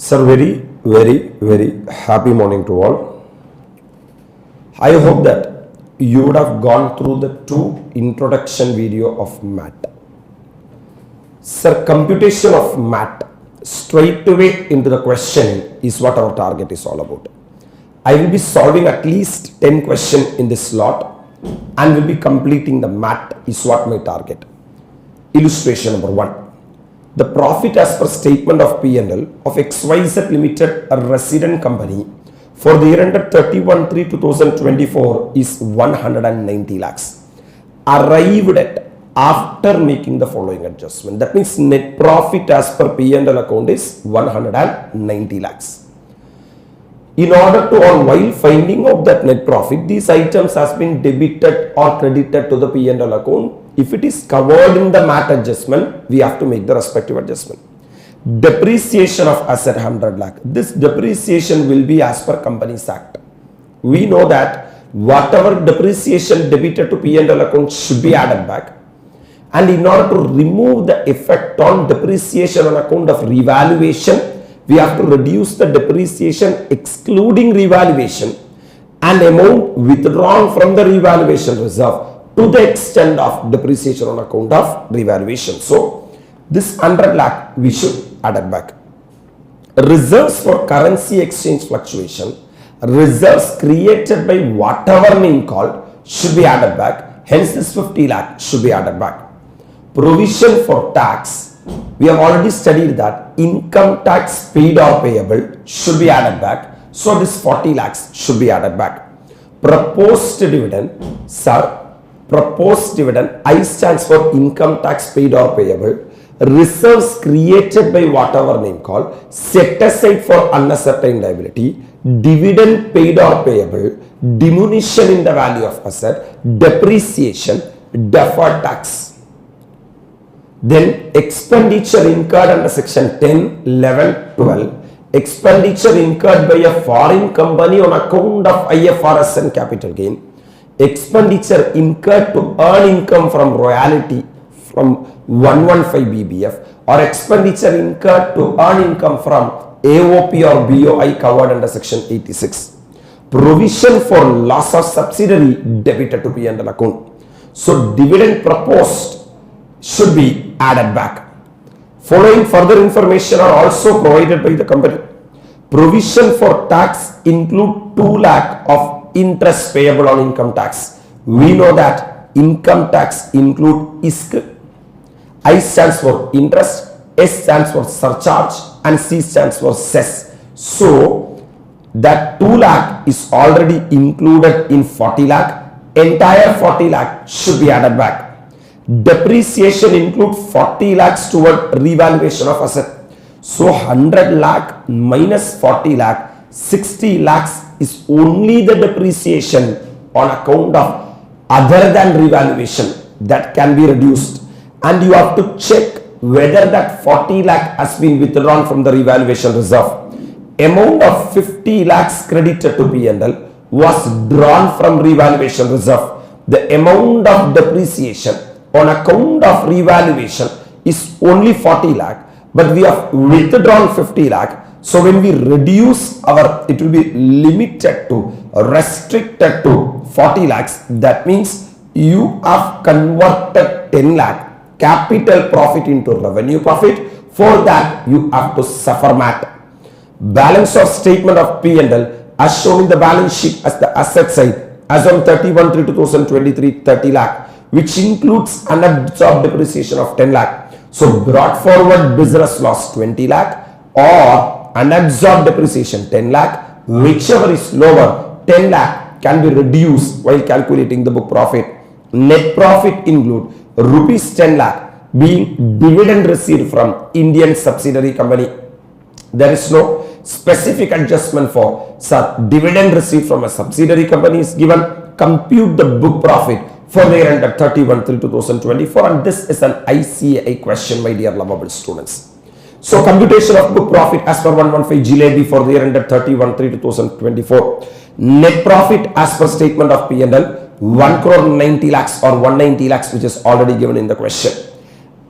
Sir, very happy morning to all. I hope that you would have gone through the 2 introduction video of MAT. Sir, computation of MAT straight away into the question is what our target is all about. I will be solving at least 10 questions in this slot and will be completing the MAT is what my target. Illustration number 1. The profit as per statement of P&L of XYZ Limited, a resident company, for the year ended 31/3/2024 is 190 lakhs. Arrived at after making the following adjustment. That means net profit as per P&L account is 190 lakhs. In order to, or while finding out that net profit, these items has been debited or credited to the P&L account. If it is covered in the MAT adjustment, we have to make the respective adjustment. Depreciation of asset 100 lakh. This depreciation will be as per Companies Act. We know that whatever depreciation debited to P&L account should be added back. And in order to remove the effect on depreciation on account of revaluation, we have to reduce the depreciation excluding revaluation and amount withdrawn from the revaluation reserve to the extent of depreciation on account of revaluation. So, this 100 lakh we should add it back. Reserves for currency exchange fluctuation, reserves created by whatever name called should be added back. Hence, this 50 lakh should be added back. Provision for tax. We have already studied that income tax paid or payable should be added back. So, this 40 lakhs should be added back. Proposed dividend, sir, proposed dividend, I stands for income tax paid or payable. Reserves created by whatever name called, set aside for unascertained liability, dividend paid or payable, diminution in the value of asset, depreciation, deferred tax. Then expenditure incurred under section 10, 11, 12, expenditure incurred by a foreign company on account of IFRS and capital gain, expenditure incurred to earn income from royalty from 115 BBF, or expenditure incurred to earn income from AOP or BOI covered under section 86. Provision for loss of subsidiary debited to P&L account. So, dividend proposed should be added back. Following further information are also provided by the company. Provision for tax include 2 lakh of interest payable on income tax. We know that income tax include ISK. I stands for interest, S stands for surcharge, and C stands for cess. So, that 2 lakh is already included in 40 lakh. Entire 40 lakh should be added back. Depreciation include 40 lakhs toward revaluation of asset. So, 100 lakh minus 40 lakh, 60 lakhs is only the depreciation on account of other than revaluation that can be reduced. And you have to check whether that 40 lakh has been withdrawn from the revaluation reserve. Amount of 50 lakhs credited to P&L was drawn from revaluation reserve. The amount of depreciation on account of revaluation is only 40 lakh, but we have withdrawn 50 lakh. So, when we reduce our, it will be limited to, restricted to 40 lakhs. That means you have converted 10 lakh capital profit into revenue profit. For that, you have to suffer MAT. Balance of statement of P&L as shown in the balance sheet as the asset side as on 31/3/2023, 30 lakh, which includes unabsorbed depreciation of 10 lakh. So, brought forward business loss 20 lakh or unabsorbed depreciation 10 lakh, whichever is lower, 10 lakh can be reduced while calculating the book profit. Net profit include rupees 10 lakh being dividend received from Indian subsidiary company. There is no specific adjustment for dividend received from a subsidiary company is given. Compute the book profit for the year ended 31/3/2024, and this is an ICAI question, my dear lovable students. So, computation of book profit as per 115 GLAB for the year ended 31/3/2024. Net profit as per statement of P&L 1 crore 90 lakhs or 190 lakhs, which is already given in the question.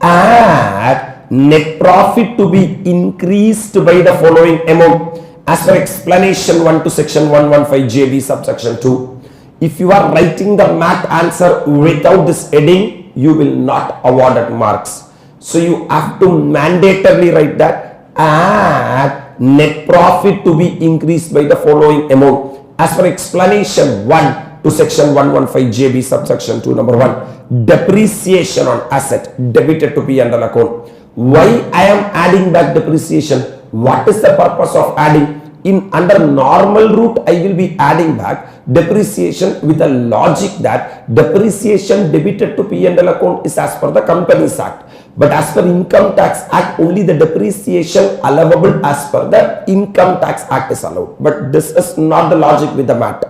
Add net profit to be increased by the following amount as per explanation 1 to section 115 JB subsection 2. If you are writing the math answer without this heading, you will not awarded marks. So you have to mandatorily write that and net profit to be increased by the following amount as per explanation 1 to section 115 JB subsection 2. Number 1, depreciation on asset debited to P&L account. Why I am adding back depreciation? What is the purpose of adding? In under normal route, I will be adding back depreciation with a logic that depreciation debited to P&L account is as per the Companies Act. But as per Income Tax Act, only the depreciation allowable as per the Income Tax Act is allowed. But this is not the logic with the MAT.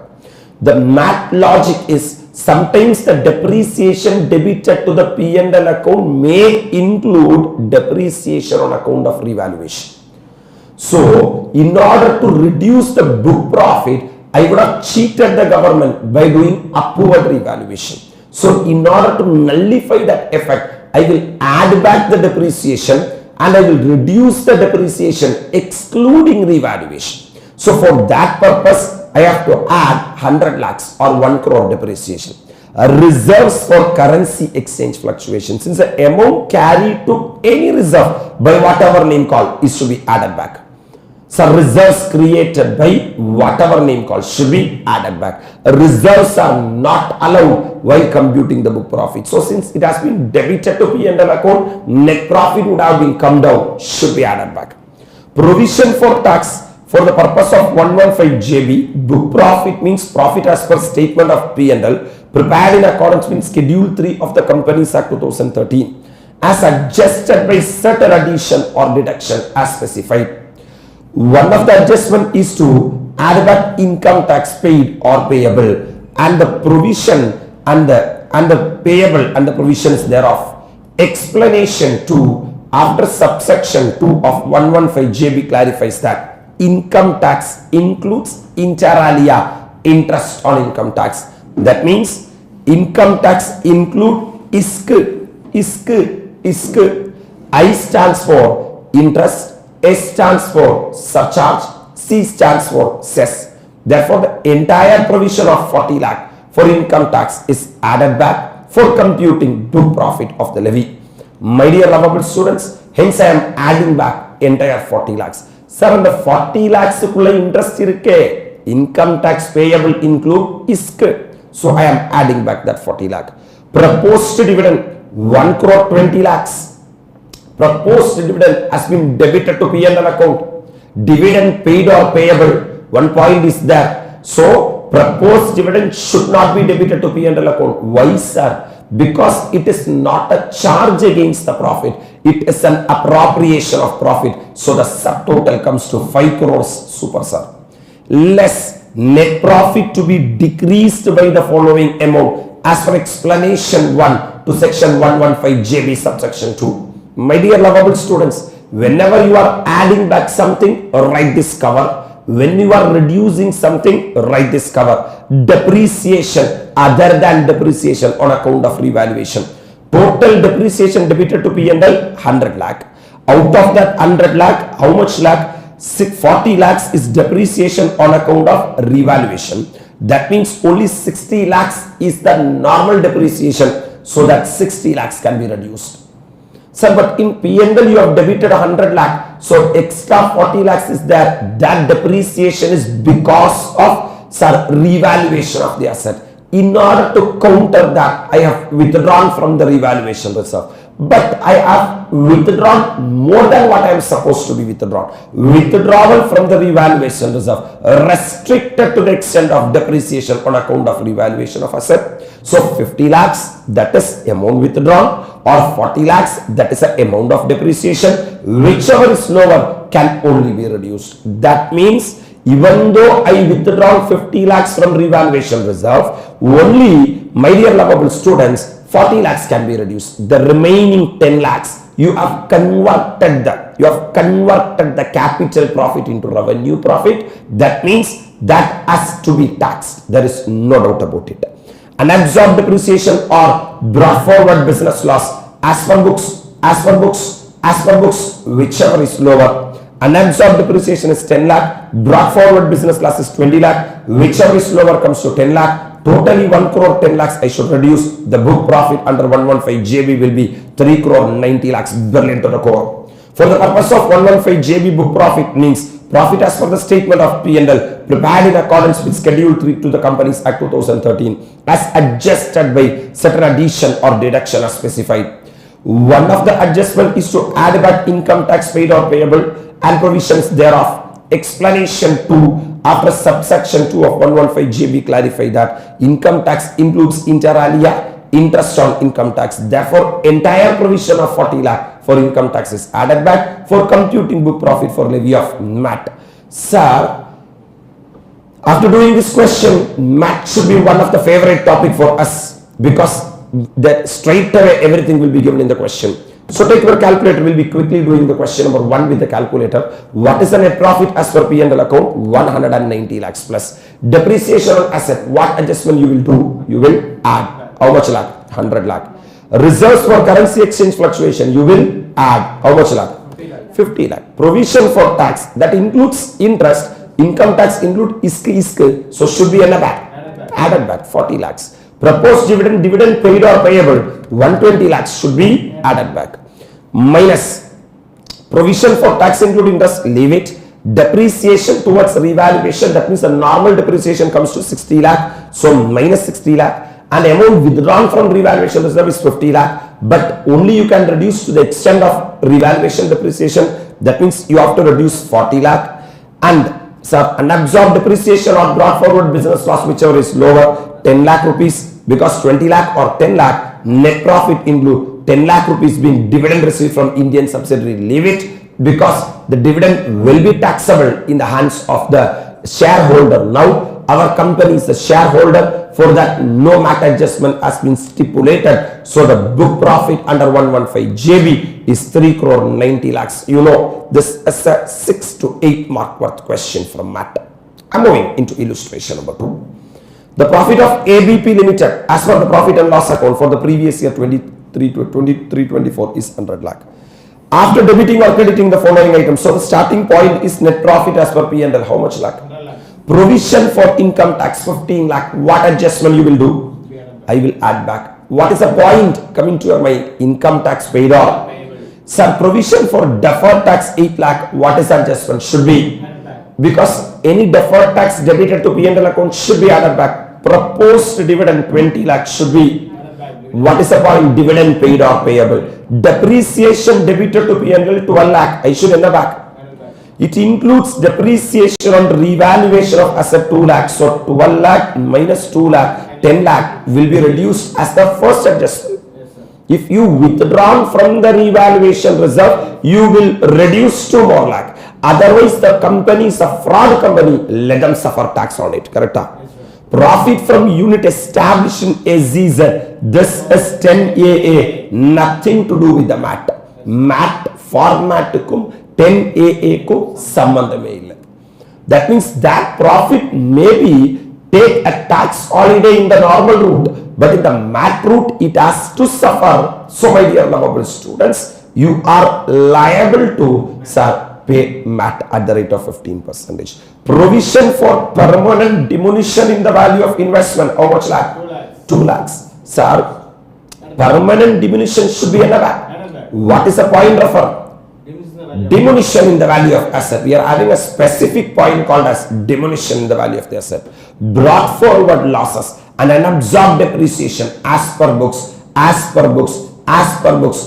The MAT logic is sometimes the depreciation debited to the P&L account may include depreciation on account of revaluation. So, in order to reduce the book profit, I would have cheated the government by doing upward revaluation. So, in order to nullify that effect, I will add back the depreciation and I will reduce the depreciation excluding revaluation. So, for that purpose, I have to add 100 lakhs or 1 crore depreciation. Reserves for currency exchange fluctuation. Since the amount carried to any reserve by whatever name called is to be added back. So reserves created by whatever name called should be added back. Reserves are not allowed while computing the book profit. So since it has been debited to P&L account, net profit would have been come down, should be added back. Provision for tax for the purpose of 115 JB, book profit means profit as per statement of P&L prepared in accordance with Schedule 3 of the Companies Act 2013 as adjusted by certain addition or deduction as specified. One of the adjustment is to add back income tax paid or payable and the provision and the payable and the provisions thereof. Explanation 2 after subsection 2 of 115 JB clarifies that income tax includes inter alia interest on income tax. That means income tax include ISK. I stands for interest, S stands for surcharge, C stands for cess. Therefore, the entire provision of 40 lakh for income tax is added back for computing book profit of the levy. My dear lovable students, hence I am adding back entire 40 lakhs. Sir, in the 40 lakhs interest irukke, income tax payable include ISK. So I am adding back that 40 lakh. Proposed dividend 1 crore 20 lakhs. Proposed dividend has been debited to P&L account. Dividend paid or payable, one point is there. So, proposed dividend should not be debited to P&L account. Why, sir? Because it is not a charge against the profit. It is an appropriation of profit. So, the subtotal comes to 5 crores, super sir. Less net profit to be decreased by the following amount as per explanation 1 to section 115 JB subsection 2. My dear lovable students, whenever you are adding back something, write this cover. When you are reducing something, write this cover. Depreciation other than depreciation on account of revaluation. Total depreciation debited to P&L 100 lakh. Out of that 100 lakh, how much lakh? 40 lakhs is depreciation on account of revaluation. That means only 60 lakhs is the normal depreciation, so that 60 lakhs can be reduced. Sir, but in P&L you have debited 100 lakh, so extra 40 lakhs is there. That depreciation is because of, sir, revaluation of the asset. In order to counter that, I have withdrawn from the revaluation reserve. But I have withdrawn more than what I am supposed to be withdrawn. Withdrawal from the revaluation reserve restricted to the extent of depreciation on account of revaluation of asset. So 50 lakhs, that is amount withdrawn, or 40 lakhs, that is the amount of depreciation. Whichever is lower can only be reduced. That means even though I withdrawn 50 lakhs from revaluation reserve, only, my dear lovable students, 40 lakhs can be reduced. The remaining 10 lakhs, you have converted the capital profit into revenue profit. That means that has to be taxed. There is no doubt about it. Unabsorbed depreciation or brought forward business loss as per books As per books, whichever is lower. Unabsorbed depreciation is 10 lakh. Brought forward business loss is 20 lakh. Whichever is lower comes to 10 lakh. Totally 1 crore 10 lakhs I should reduce. The book profit under 115 JB will be 3 crore 90 lakhs. Brilliant to the core. For the purpose of 115 JB book profit means profit as per the statement of P&L prepared in accordance with Schedule 3 to the Companies Act 2013 as adjusted by certain addition or deduction as specified. One of the adjustment is to add back income tax paid or payable and provisions thereof. Explanation 2 after subsection 2 of 115 JB clarify that income tax includes inter alia interest on income tax. Therefore, entire provision of 40 lakh for income tax is added back for computing book profit for levy of MAT. Sir, after doing this question, MAT should be one of the favorite topic for us because that straight away everything will be given in the question. So take your calculator, we'll be quickly doing the question number 1 with the calculator. What is the net profit as per P&L account? 190 lakhs plus. Depreciation on asset, what adjustment you will do? You will add. How much lakh? 100 lakh. Reserves for currency exchange fluctuation, you will add. How much lakh? 50 lakh. Provision for tax, that includes interest. Income tax include isk. So should be added back 40 lakhs. Proposed dividend paid or payable 120 lakhs should be added back. Minus provision for tax including interest, leave it. Depreciation towards revaluation, that means the normal depreciation comes to 60 lakh. So minus 60 lakh. And amount withdrawn from revaluation reserve is 50 lakh. But only you can reduce to the extent of revaluation depreciation. That means you have to reduce 40 lakh. And unabsorbed depreciation or brought forward business loss, whichever is lower, 10 lakh rupees. Because 20 lakh or 10 lakh net profit include 10 lakh rupees being dividend received from Indian subsidiary. Leave it because the dividend will be taxable in the hands of the shareholder. Now our company is the shareholder. For that no MAT adjustment has been stipulated. So the book profit under 115 JB is 3 crore 90 lakhs. You know this is a 6 to 8 mark worth question from MAT. I'm moving into illustration number 2. The profit of ABP Limited as per the profit and loss account for the previous year 23-24 is 100 lakh. After debiting or crediting the following items, so the starting point is net profit as per P&L. How much lakh? Provision for income tax 15 lakh. What adjustment you will do? I will add back. What is the point coming to your mind? Income tax paid or? Sir, provision for deferred tax 8 lakh. What is the adjustment? Should be. Because any deferred tax debited to P&L account should be added back. Proposed dividend 20 lakh should be. What is the point? Dividend paid or payable. Depreciation debited to P&L 12 lakh. I should add back. It includes depreciation on revaluation of asset 2 lakh. So 12 lakh minus 2 lakh, 10 lakh will be reduced as the first adjustment. If you withdrawn from the revaluation reserve, you will reduce to more lakh. Otherwise, the company is a fraud company. Let them suffer tax on it. Correct? Profit from unit established in SEZ. This is 10AA. Nothing to do with the MAT. MAT format 10AA को संबंध में इल्ल. That means that profit maybe take a tax holiday in the normal route, but in the MAT route it has to suffer. So my dear lovable students, you are liable to pay MAT at the rate of 15%. Provision for permanent diminution in the value of investment. How much lakh? 2 lakhs. Sir, permanent diminution should be another. What is the point refer? Diminution in the value of asset. We are having a specific point called as diminution in the value of the asset. Brought forward losses and unabsorbed depreciation as per books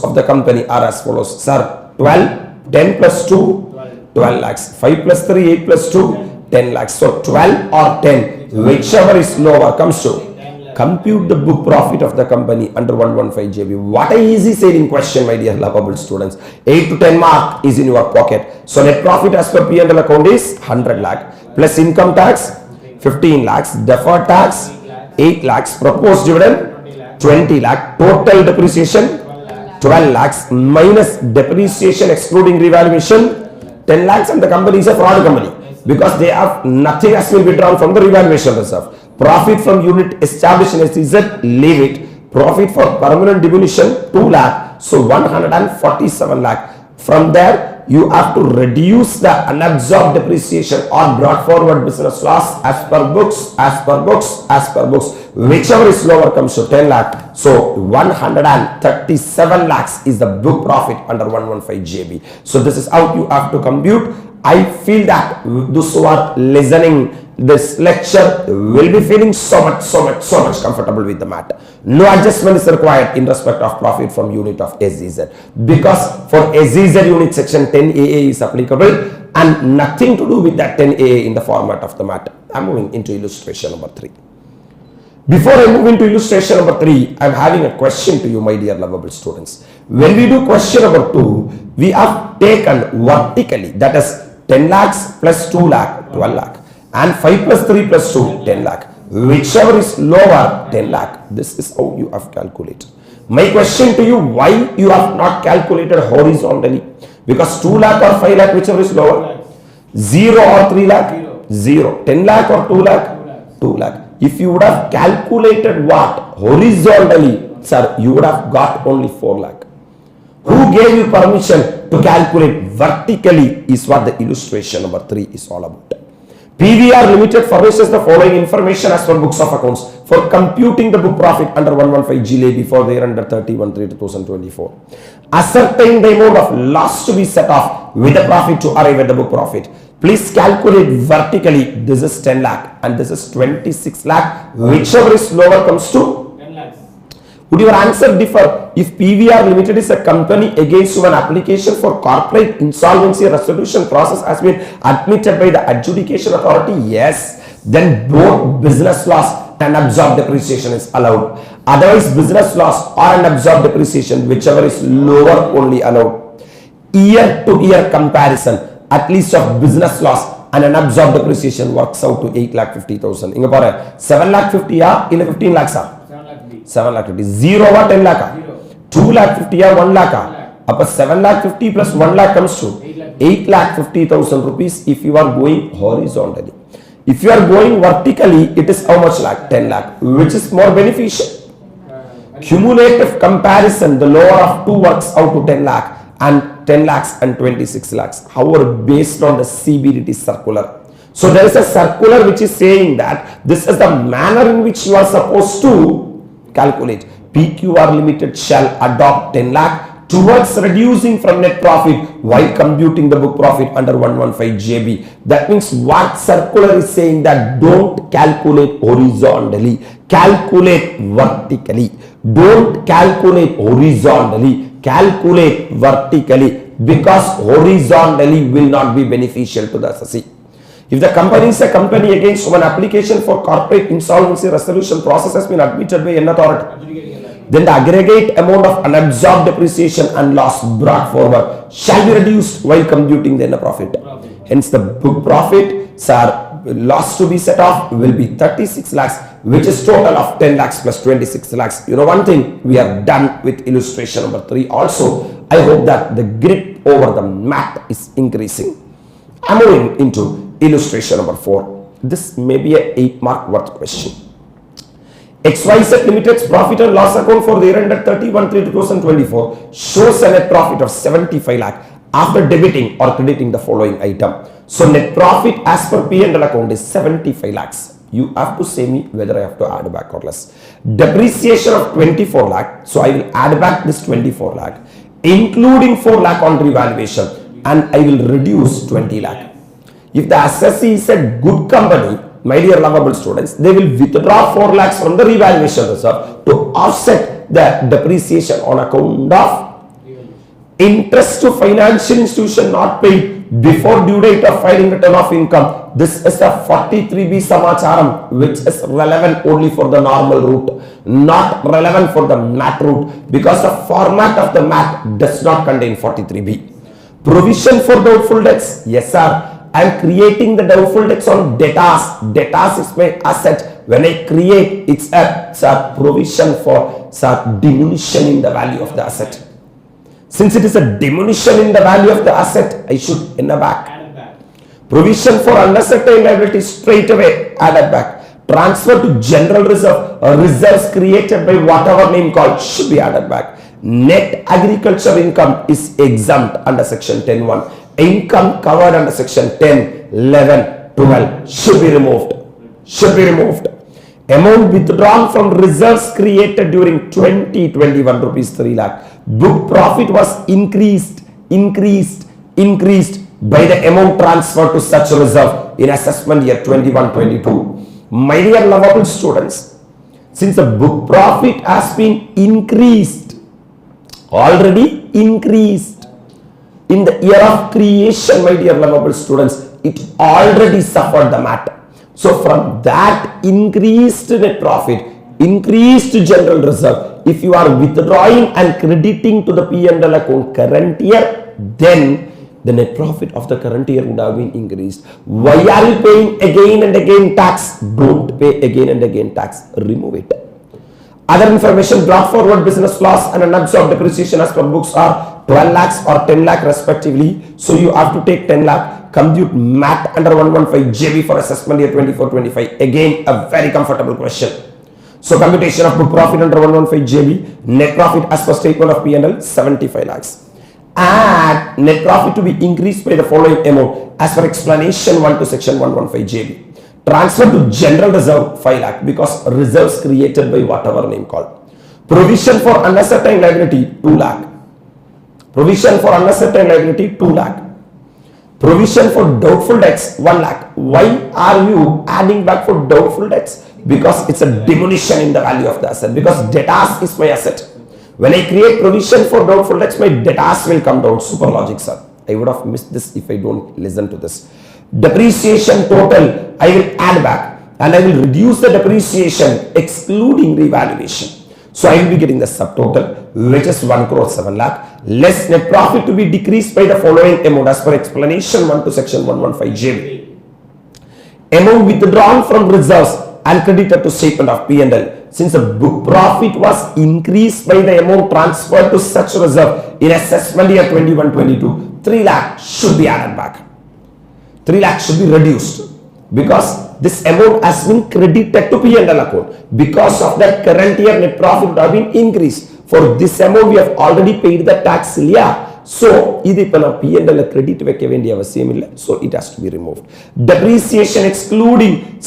of the company are as follows. Sir, 12, 10 plus 2, 12 lakhs. 5 plus 3, 8 plus 2, 10 lakhs. So 12 or 10, whichever is lower comes to compute the book profit of the company under 115 JB. What a easy sailing question, my dear lovable students. 8 to 10 mark is in your pocket. So net profit as per P&L account is 100 lakh plus income tax 15 lakhs, deferred tax 8 lakhs, proposed dividend 20 lakh, total depreciation 12 lakhs minus depreciation excluding revaluation 10 lakhs, and the company is a fraud company because they have nothing has been withdrawn from the revaluation reserve. Profit from unit established in SEZ, leave it. Profit for permanent diminution 2 lakh, so 147 lakh. From there, you have to reduce the unabsorbed depreciation or brought forward business loss as per books, whichever is lower comes to 10 lakh. So 137 lakhs is the book profit under 115 JB. So this is how you have to compute. I feel that those who are listening this lecture will be feeling so much comfortable with the matter. No adjustment is required in respect of profit from unit of SEZ, because for SEZ unit section 10AA is applicable and nothing to do with that 10AA in the format of the matter. I am moving into illustration number 3. Before I move into illustration number 3, I am having a question to you, my dear lovable students. When we do question number 2, we have taken vertically, that is 10 lakhs plus 2 lakh, 12 lakh, and 5 plus 3 plus 2, 10 lakh. Whichever is lower, 10 lakh. This is how you have calculated. My question to you, why you have not calculated horizontally? Because 2 lakh or 5 lakh, whichever is lower? 0 or 3 lakh? 0. 10 lakh or 2 lakh? 2 lakh. If you would have calculated what? Horizontally, sir, you would have got only 4 lakh. Who gave you permission to calculate vertically is what the illustration number 3 is all about. PVR Limited furnishes the following information as per books of accounts for computing the book profit under 115 GLA for the year under 31/3/2024. Ascertain the amount of loss to be set off with the profit to arrive at the book profit. Please calculate vertically. This is 10 lakh and this is 26 lakh. Whichever is lower comes to 10 lakhs. Would your answer differ if PVR Limited is a company against whom an application for corporate insolvency resolution process has been admitted by the adjudication authority? Yes. Then both business loss and absorbed depreciation is allowed. Otherwise, business loss or unabsorbed depreciation, whichever is lower, only allowed. Year to year comparison, at least of business loss and unabsorbed depreciation works out to 8,50,000. Inga pare 7,50,000 ya illa 15 lakhs ah? 7,50,000. 0 or 10 lakh? 2,50,000 ya 1 lakh? Appa 7,50,000 plus 1 lakh comes to 8,50,000 rupees if you are going horizontally. If you are going vertically, it is how much lakh? 10 lakh. Which is more beneficial? Cumulative comparison, the lower of 2 works out to 10 lakh and 10 lakhs and 26 lakhs. However, based on the CBDT circular. So there is a circular which is saying that this is the manner in which you are supposed to calculate. PQR Limited shall adopt 10 lakh towards reducing from net profit while computing the book profit under 115 JB. That means what circular is saying that don't calculate horizontally, calculate vertically. Don't calculate horizontally, calculate vertically, because horizontally will not be beneficial to the assessee. If the company is a company against whom an application for corporate insolvency resolution process has been admitted by an authority, then the aggregate amount of unabsorbed depreciation and loss brought forward shall be reduced while computing the net profit. Hence, the book profit, sir, loss to be set off will be 36 lakhs, which is total of 10 lakhs plus 26 lakhs. You know one thing, we are done with illustration number 3 also. I hope that the grip over the math is increasing. I'm moving into illustration number 4. This may be a 8-mark worth question. XYZ Limited's profit and loss account for the year ended 31/3/2024 shows a net profit of 75 lakh after debiting or crediting the following item. So net profit as per P&L account is 75 lakhs. You have to say me whether I have to add back or less. Depreciation of 24 lakh. So I will add back this 24 lakh, including 4 lakh on revaluation, and I will reduce 20 lakh. If the assessee is a good company, my dear lovable students, they will withdraw 4 lakhs from the revaluation reserve to offset the depreciation on account of interest to financial institution not paid before due date of filing return of income. This is a 43B Samacharam, which is relevant only for the normal route, not relevant for the MAT route, because the format of the MAT does not contain 43B. Provision for doubtful debts. Yes, sir. I am creating the doubtful debts on debtors. Debtors is my asset. When I create, it's a provision for diminution in the value of the asset. Since it is a diminution in the value of the asset, I should add back. Provision for uncertain liability straight away added back. Transfer to general reserve, reserves created by whatever name called should be added back. Net agriculture income is exempt under section 10(1). Income covered under section 10, 11, 12 should be removed. Should be removed. Amount withdrawn from reserves created during 2021 rupees 3 lakh. Book profit was increased by the amount transferred to such reserve in assessment year 21-22. My dear lovable students, since the book profit has been increased, already increased in the year of creation, my dear lovable students, it already suffered the MAT. So from that increased net profit, increased general reserve, if you are withdrawing and crediting to the P&L account current year, then the net profit of the current year would have been increased. Why are you paying again and again tax? Don't pay again and again tax. Remove it. Other information: brought forward business loss and unabsorbed depreciation as per books are 12 lakhs or 10 lakh respectively. So you have to take 10 lakh. Compute MAT under 115 JB for assessment year 24-25. Again, a very comfortable question. So computation of book profit under 115 JB. Net profit as per statement of P&L 75 lakhs. And net profit to be increased by the following amount as per explanation 1 to section 115 JB. Transfer to general reserve 5 lakh because reserves created by whatever name called. Provision for unascertained liability 2 lakh. Provision for unascertained liability 2 lakh. Provision for doubtful debts 1 lakh. Why are you adding back for doubtful debts? Because it's a diminution in the value of the asset. Because debtors is my asset. When I create provision for doubtful debts, my debtors will come down. Super logic, sir. I would have missed this if I don't listen to this. Depreciation total, I will add back and I will reduce the depreciation excluding revaluation. So I will be getting the subtotal, which is 1 crore 7 lakh. Less net profit to be decreased by the following amount as per explanation 1 to section 115 JB. Amount withdrawn from reserves and credited to statement of P&L. Since the book profit was increased by the amount transferred to such reserve in assessment year 21-22, 3 lakh should be added back. 3 lakh should be reduced because this amount has been credited to P&L account. Because of that, current year net profit would have been increased. For this amount, we have already paid the tax. So, this P&L credit, so it has to be removed. Depreciation excluding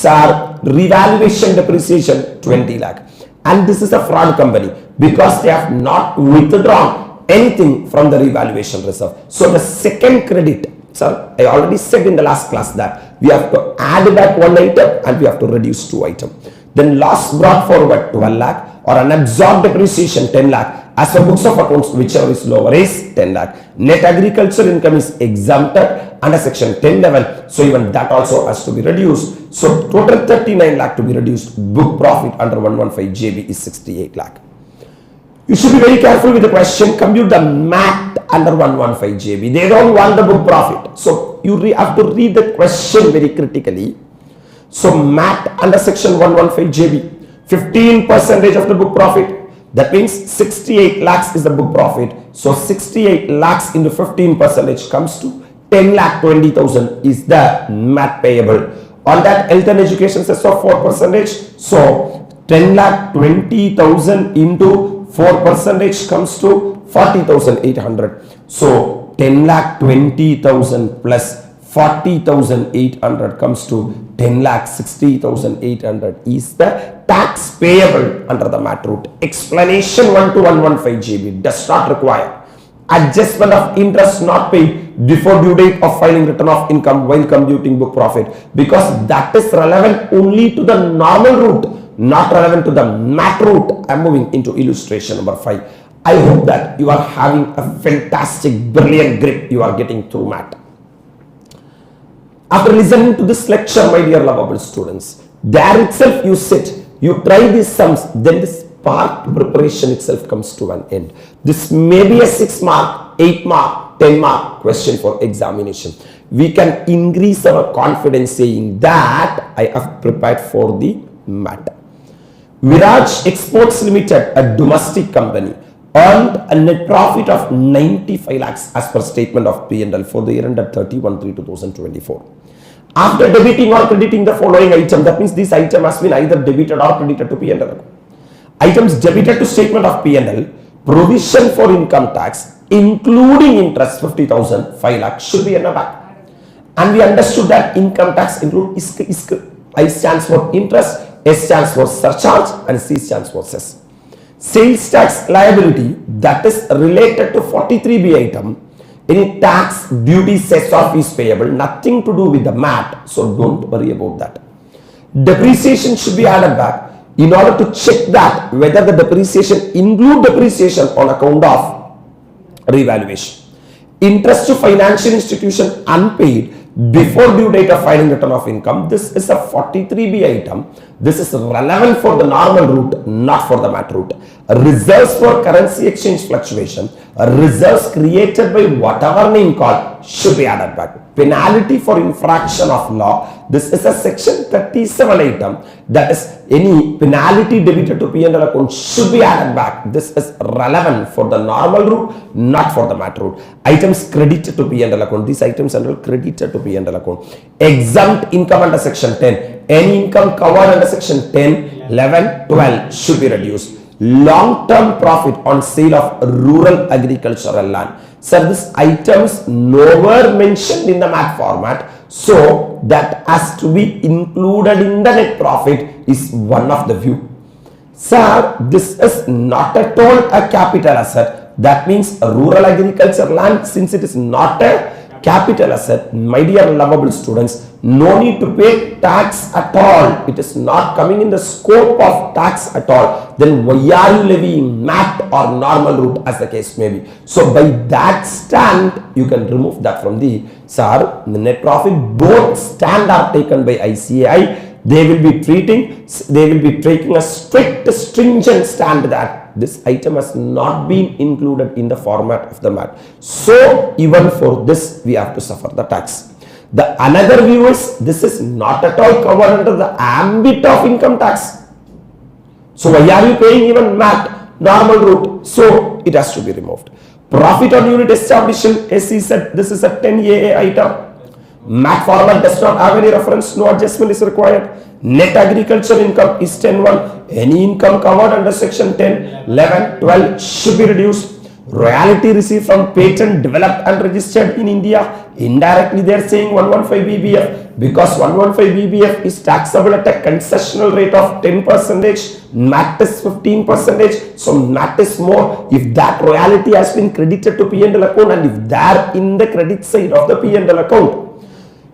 revaluation depreciation 20 lakh. And this is a fraud company because they have not withdrawn anything from the revaluation reserve. So, the second credit, sir, I already said in the last class that we have to add back 1 item and we have to reduce 2 items. Then loss brought forward 12 lakh or unabsorbed depreciation 10 lakh. As for books of accounts, whichever is lower is 10 lakh. Net agriculture income is exempted under section 10 level. So even that also has to be reduced. So total 39 lakh to be reduced. Book profit under 115 JB is 68 lakh. You should be very careful with the question. Compute the MAT under 115 JB. They don't want the book profit. So you have to read the question very critically. So MAT under section 115 JB, 15% of the book profit. That means 68 lakhs is the book profit. So 68 lakhs into 15% comes to 10 lakh 20,000 is the MAT payable. On that, health and education cess of 4%. So 10 lakh 20,000 into 4% comes to 40,800. So 10 lakh 20,000 plus 40,800 comes to 10 lakh 60,800 is the tax payable under the MAT route. Explanation 1 to 115 GB does not require adjustment of interest not paid before due date of filing return of income while computing book profit, because that is relevant only to the normal route, not relevant to the MAT route. I am moving into illustration number 5. I hope that you are having a fantastic, brilliant grip you are getting through MAT. After listening to this lecture, my dear lovable students, there itself you sit, you try these sums, then this part preparation itself comes to an end. This may be a 6 mark, 8 mark, 10 mark question for examination. We can increase our confidence saying that I have prepared for the MAT. Viraj Exports Limited, a domestic company, earned a net profit of 95 lakhs as per statement of P&L for the year ended 31/3/2024. After debiting or crediting the following item, that means this item has been either debited or credited to P&L. Items debited to statement of P&L, provision for income tax including interest 50,000, 5 lakh should be added back. And we understood that income tax include ISK. I stands for interest, S stands for surcharge, and C stands for cess. Sales tax liability that is related to 43B item, any tax, duty, cess or fees payable, nothing to do with the MAT, so don't worry about that. Depreciation should be added back in order to check that whether the depreciation include depreciation on account of revaluation. Interest to financial institution unpaid before due date of filing return of income. This is a 43B item. This is relevant for the normal route, not for the MAT route. Reserves for currency exchange fluctuation, reserves created by whatever name called should be added back. Penalty for infraction of law. This is a section 37 item. That is, any penalty debited to P&L account should be added back. This is relevant for the normal route, not for the MAT route. Items credited to P&L account. These items are credited to P&L account. Exempt income under section 10. Any income covered under section 10, 11, 12 should be reduced. Long-term profit on sale of rural agricultural land. Sir, this items nowhere mentioned in the MAT format, so that has to be included in the net profit is one of the view. Sir, this is not at all a capital asset. That means a rural agriculture land, since it is not a capital asset, my dear lovable students, no need to pay tax at all. It is not coming in the scope of tax at all. Then why are you levying MAT or normal route, as the case may be? So by that stand, you can remove that from the, sir, the net profit, both stand are taken by ICAI. They will be taking a strict, stringent stand that this item has not been included in the format of the MAT. So even for this, we have to suffer the tax. The another view is, this is not at all covered under the ambit of income tax. So why are you paying even MAT, normal route? So it has to be removed. Profit on unit establishment, as he said, this is a 10AA item. MAT format does not have any reference, no adjustment is required. Net agriculture income is 10(1). Any income covered under section 10, 11, 12 should be reduced. Royalty received from patent developed and registered in India. Indirectly they are saying 115 BBF, because 115 BBF is taxable at a concessional rate of 10%. MAT is 15%. So MAT is more. If that royalty has been credited to P&L account, and if they are in the credit side of the P&L account,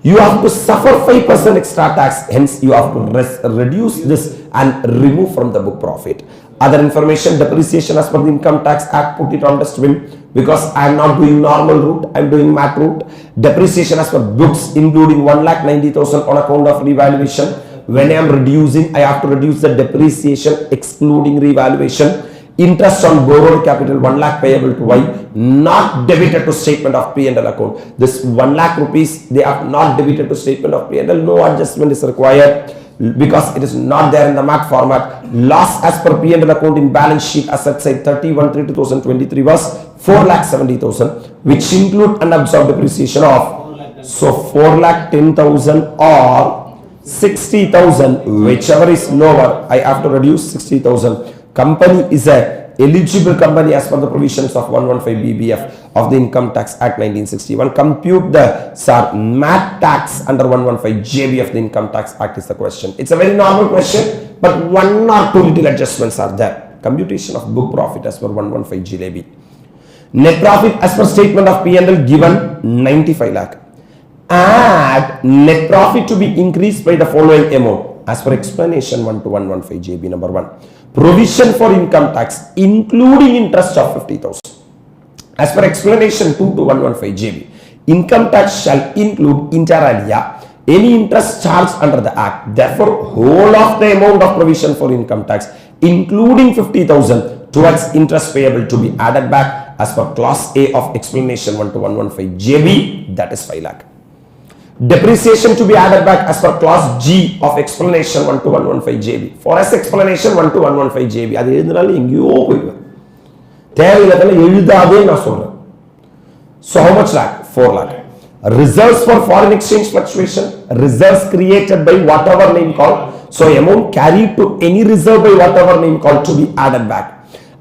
you have to suffer 5% extra tax. Hence, you have to reduce this and remove from the book profit. Other information, depreciation as per the Income Tax Act, put it on the stream, because I am not doing normal route, I am doing MAT route. Depreciation as per books, including 1,90,000 on account of revaluation. When I am reducing, I have to reduce the depreciation excluding revaluation. Interest on borrowed capital 1 lakh payable to Y, not debited to statement of P&L account. This 1 lakh rupees, they are not debited to statement of P&L. No adjustment is required because it is not there in the MAT format. Loss as per P&L account in balance sheet asset side 31/3/2023 was 4,70,000, which include unabsorbed depreciation of, so 4,10,000 or 60,000, whichever is lower, I have to reduce 60,000. Company is a eligible company as per the provisions of 115 BBF of the Income Tax Act 1961. Compute the MAT tax under 115 JB of the Income Tax Act is the question. It's a very normal question, but 1 or 2 little adjustments are there. Computation of book profit as per 115 JB. Net profit as per statement of P&L given 95 lakh. Add net profit to be increased by the following amount as per explanation 1 to 115 JB. Number 1. Provision for income tax including interest of 50,000. As per explanation 2 to 115 JB, income tax shall include inter alia any interest charged under the act. Therefore, whole of the amount of provision for income tax including 50,000 towards interest payable to be added back as per clause A of explanation 1 to 115 JB, that is 5 lakh. Depreciation to be added back as per clause G of explanation 1 to 115 JB. For us explanation 1 to 115 JB. அது எழுதினாலும் எங்கேயோ போயிடுவேன், தேவையில்லாதெல்லாம் எழுதாதே நான் சொல்றேன். So how much lakh? 4 lakh. Reserves for foreign exchange fluctuation, reserves created by whatever name called. So amount carried to any reserve by whatever name called to be added back.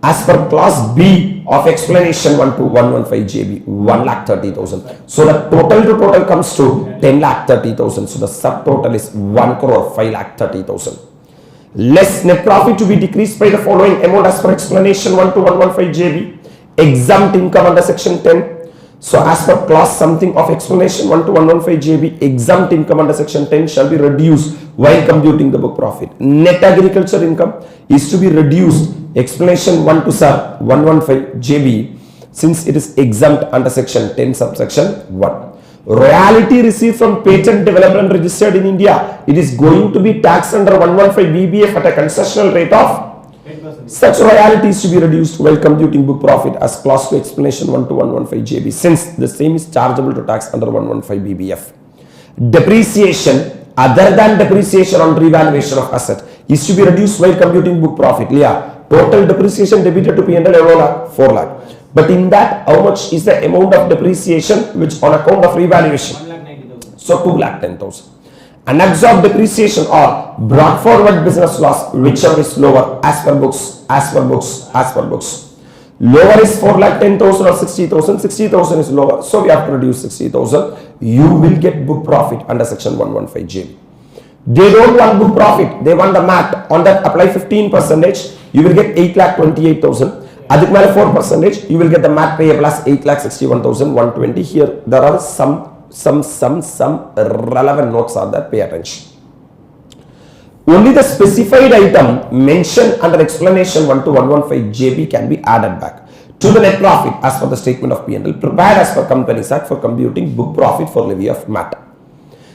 As per clause B of explanation 1 to 115 JB, 1,30,000. So the total to total comes to 10,30,000. So the subtotal is 1 crore 5,30,000. Less net profit to be decreased by the following amount as per explanation 1 to 115 JB. Exempt income under section 10. So as per clause something of explanation 1 to 115 JB, exempt income under section 10 shall be reduced while computing the book profit. Net agriculture income is to be reduced, explanation 1 to 115 JB, since it is exempt under section 10 subsection 1. Royalty received from patent development registered in India, it is going to be taxed under 115 BBF at a concessional rate of. Such royalty is to be reduced while computing book profit as clause to explanation 1 to 115 JB, since the same is chargeable to tax under 115 BBF. Depreciation other than depreciation on revaluation of asset is to be reduced while computing book profit. Yeah, total depreciation debited to P&L 4 lakh. But in that, how much is the amount of depreciation which on account of revaluation? 1,90,000. So 2,10,000. Unabsorbed depreciation or brought forward business loss, whichever is lower as per books, as per books, as per books. Lower is 4,10,000 or 60,000. 60,000 is lower, so we have to reduce 60,000. You will get book profit under section 115 JB. They don't want book profit, they want the MAT. On that, apply 15%. You will get 8,28,000. Adik male 4%. You will get the MAT payable plus 8,61,120. Here there are some relevant notes are there, pay attention. Only the specified item mentioned under explanation 1 to 115 JB can be added back to the net profit as per the statement of P&L prepared as per Companies Act for computing book profit for levy of MAT.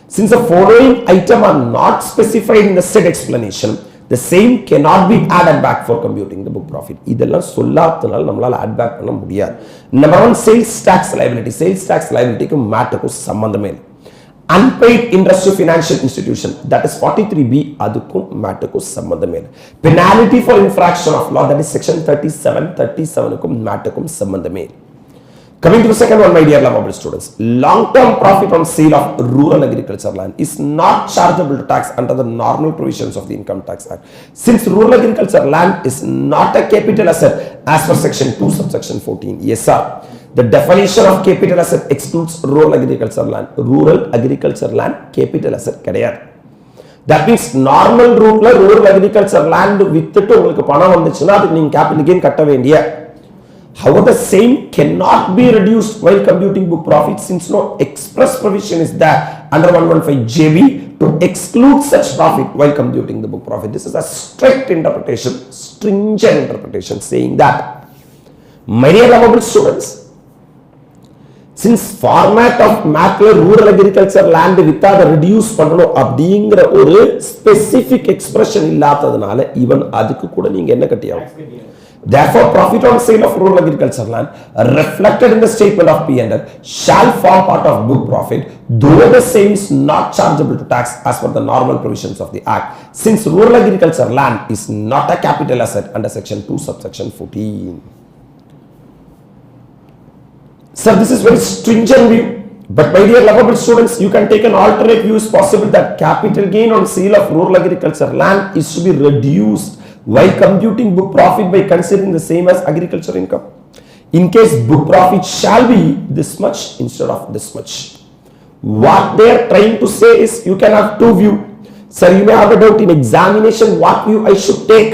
Since the following item are not specified in the said explanation, the same cannot be added back for computing the book profit. இதெல்லாம் சொல்லாதனால நம்மளால add back பண்ண முடியாது. Number 1, sales tax liability. Sales tax liability க்கு MAT க்கு சம்பந்தமே இல்லை. Unpaid interest to financial institution, that is 43B, அதுக்கும் MAT க்கு சம்பந்தமே இல்லை. Penalty for infraction of law, that is section 37 க்கும் MAT க்கும் சம்பந்தமே இல்லை. Coming to the second one, my dear lovable students, long-term profit on sale of rural agriculture land is not chargeable to tax under the normal provisions of the Income Tax Act. Since rural agriculture land is not a capital asset as per section 2 subsection 14. Yes sir, the definition of capital asset excludes rural agriculture land. Rural agriculture land capital asset கிடையாது. That means normal route rural agriculture land வித்துட்டு உங்களுக்கு பணம் வந்துச்சுன்னா அதுக்கு நீங்க capital gain கட்ட வேண்டிய. However, the same cannot be reduced while computing book profit since no express provision is there under 115 JB to exclude such profit while computing the book profit. This is a strict interpretation, stringent interpretation saying that, my dear lovable students, since format of MAT rural agriculture land without reduce பண்ணனும் அப்படிங்கற ஒரு specific expression இல்லாததனால even அதுக்கு கூட நீங்க என்ன கட்டியாகும். Therefore, profit on sale of rural agriculture land reflected in the statement of P&L shall form part of book profit, though the same is not chargeable to tax as per the normal provisions of the Act, since rural agriculture land is not a capital asset under section 2 subsection 14. Sir, this is very stringent view. But my dear lovable students, you can take an alternate view. Is possible that capital gain on sale of rural agriculture land is to be reduced while computing book profit by considering the same as agriculture income. In case book profit shall be this much instead of this much. What they are trying to say is you can have two view. Sir, you may have a doubt in examination what view I should take.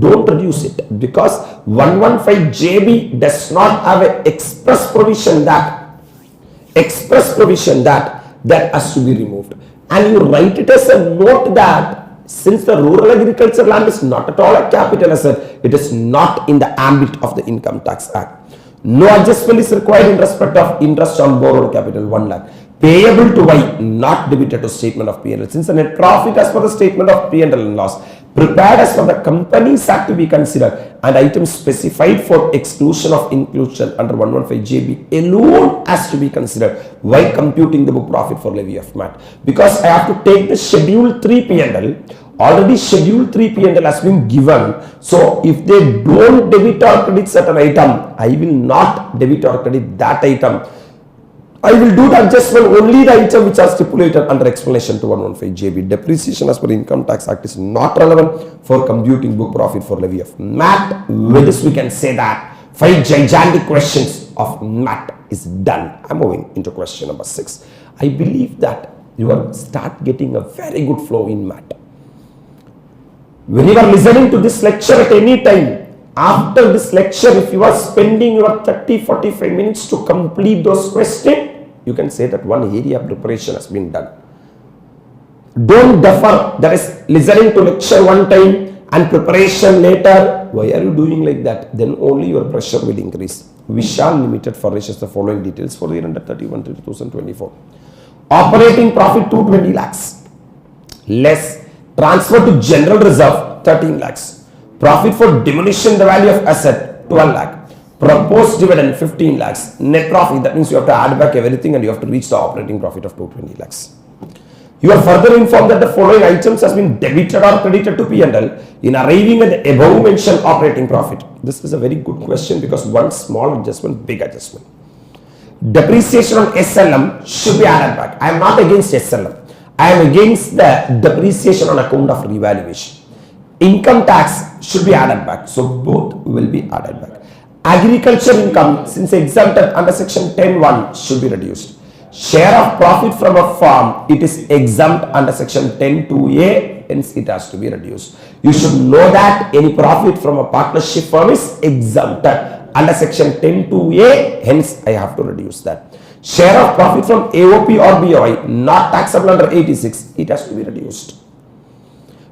Don't reduce it because 115 JB does not have an express provision that has to be removed. And you write it as a note that since the rural agriculture land is not at all a capital asset, it is not in the ambit of the Income Tax Act. No adjustment is required in respect of interest on borrowed capital 1 lakh. Payable to Y, not debited to statement of P&L. Since the net profit as per the statement of P&L and loss prepared as per the Companies Act to be considered and items specified for exclusion of inclusion under 115 JB alone has to be considered while computing the book profit for levy of MAT. Because I have to take the schedule 3 P&L, already schedule 3 P&L has been given. So if they don't debit or credit certain item, I will not debit or credit that item. I will do the adjustment only the item which are stipulated under explanation to 115 JB. Depreciation as per Income Tax Act is not relevant for computing book profit for levy of MAT. With this we can say that 5 gigantic questions of MAT is done. I'm moving into question number 6. I believe that you will start getting a very good flow in MAT. When you are listening to this lecture at any time, after this lecture, if you are spending your 30-45 minutes to complete those questions, you can say that one area of preparation has been done. Don't defer, that is listening to lecture one time and preparation later. Why are you doing like that? Then only your pressure will increase. Vishal Limited furnishes the following details for the year under 31/30/2024. Operating profit 220 lakhs. Less transfer to general reserve 13 lakhs. Profit for diminution the value of asset 12 lakh. Proposed dividend 15 lakhs. Net profit, that means you have to add back everything and you have to reach the operating profit of 220 lakhs. You are further informed that the following items has been debited or credited to P&L in arriving at the above mentioned operating profit. This is a very good question because one small adjustment, big adjustment. Depreciation on SLM should be added back. I am not against SLM. I am against the depreciation on account of revaluation. Income tax should be added back. So both will be added back. Agriculture income, since exempted under section 10(1), should be reduced. Share of profit from a farm, it is exempt under section 10(2)(a), hence it has to be reduced. You should know that any profit from a partnership firm is exempted under section 10(2)(a), hence I have to reduce that. Share of profit from AOP or BOI, not taxable under 86, it has to be reduced.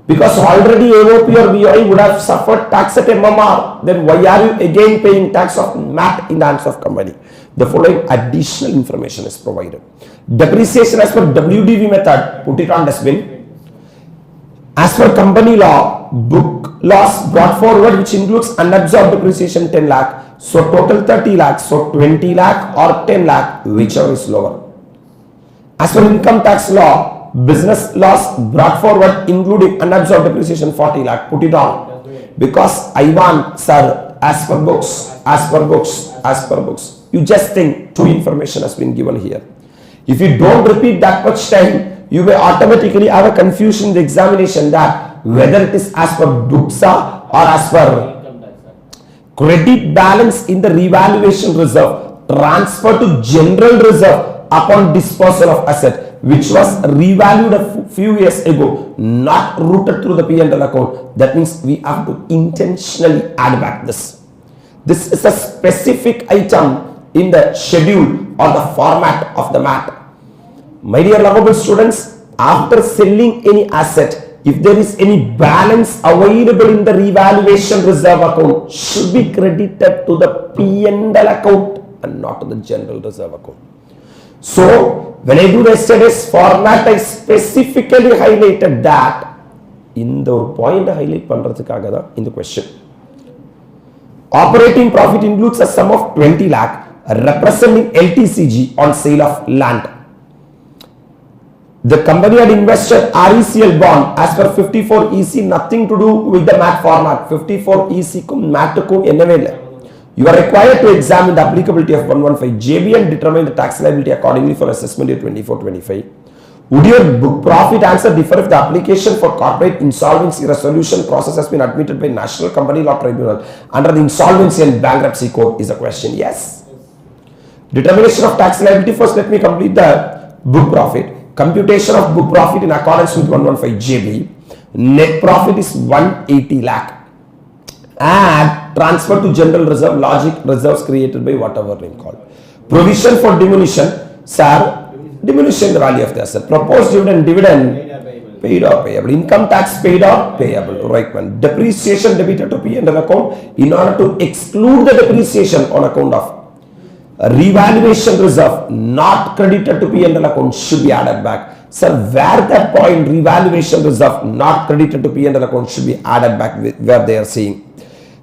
Because already AOP or BOI would have suffered tax at MMR, then why are you again paying tax of MAT in the hands of company? The following additional information is provided. Depreciation as per WDV method, put it on dustbin. As per company law, book loss brought forward which includes unabsorbed depreciation 10 lakh. So total 30 lakh, so 20 lakh or 10 lakh, whichever is lower. As per income tax law, business loss brought forward including unabsorbed depreciation 40 lakh, put it on. Because I want, sir, as per books, you just think two information has been given here. If you don't repeat that much time, you may automatically have a confusion in the examination that whether it is as per books or as per credit balance in the revaluation reserve transfer to general reserve upon disposal of asset, which was revalued a few years ago, not routed through the P&L account. That means we have to intentionally add back this. This is a specific item in the schedule or the format of the MAT. My dear lovable students, after selling any asset, if there is any balance available in the revaluation reserve account, should be credited to the P&L account and not to the general reserve account. So, when I do the yesterday's format, I specifically highlighted that in the point highlight pandradhukkaga in the question. Operating profit includes a sum of 20 lakh representing LTCG on sale of land. The company had invested RECL bond as per 54 EC, nothing to do with the MAT format. 54 EC ko MAT ko enavele. You are required to examine the applicability of 115 JB and determine the tax liability accordingly for assessment year 24-25. Would your book profit answer differ if the application for corporate insolvency resolution process has been admitted by National Company Law Tribunal under the Insolvency and Bankruptcy Code? Is the question. Yes. Determination of tax liability. First, let me complete the book profit. Computation of book profit in accordance with 115 JB. Net profit is 180 lakh. Add transfer to general reserve, logic reserves created by whatever name called. Provision for diminution, sir, diminution the value of the asset. Proposed dividend paid or payable. Income tax paid or payable. Right one. Depreciation debited to P&L account in order to exclude the depreciation on account of revaluation reserve not credited to P&L account should be added back. Sir, where that point revaluation reserve not credited to P&L account should be added back where they are saying.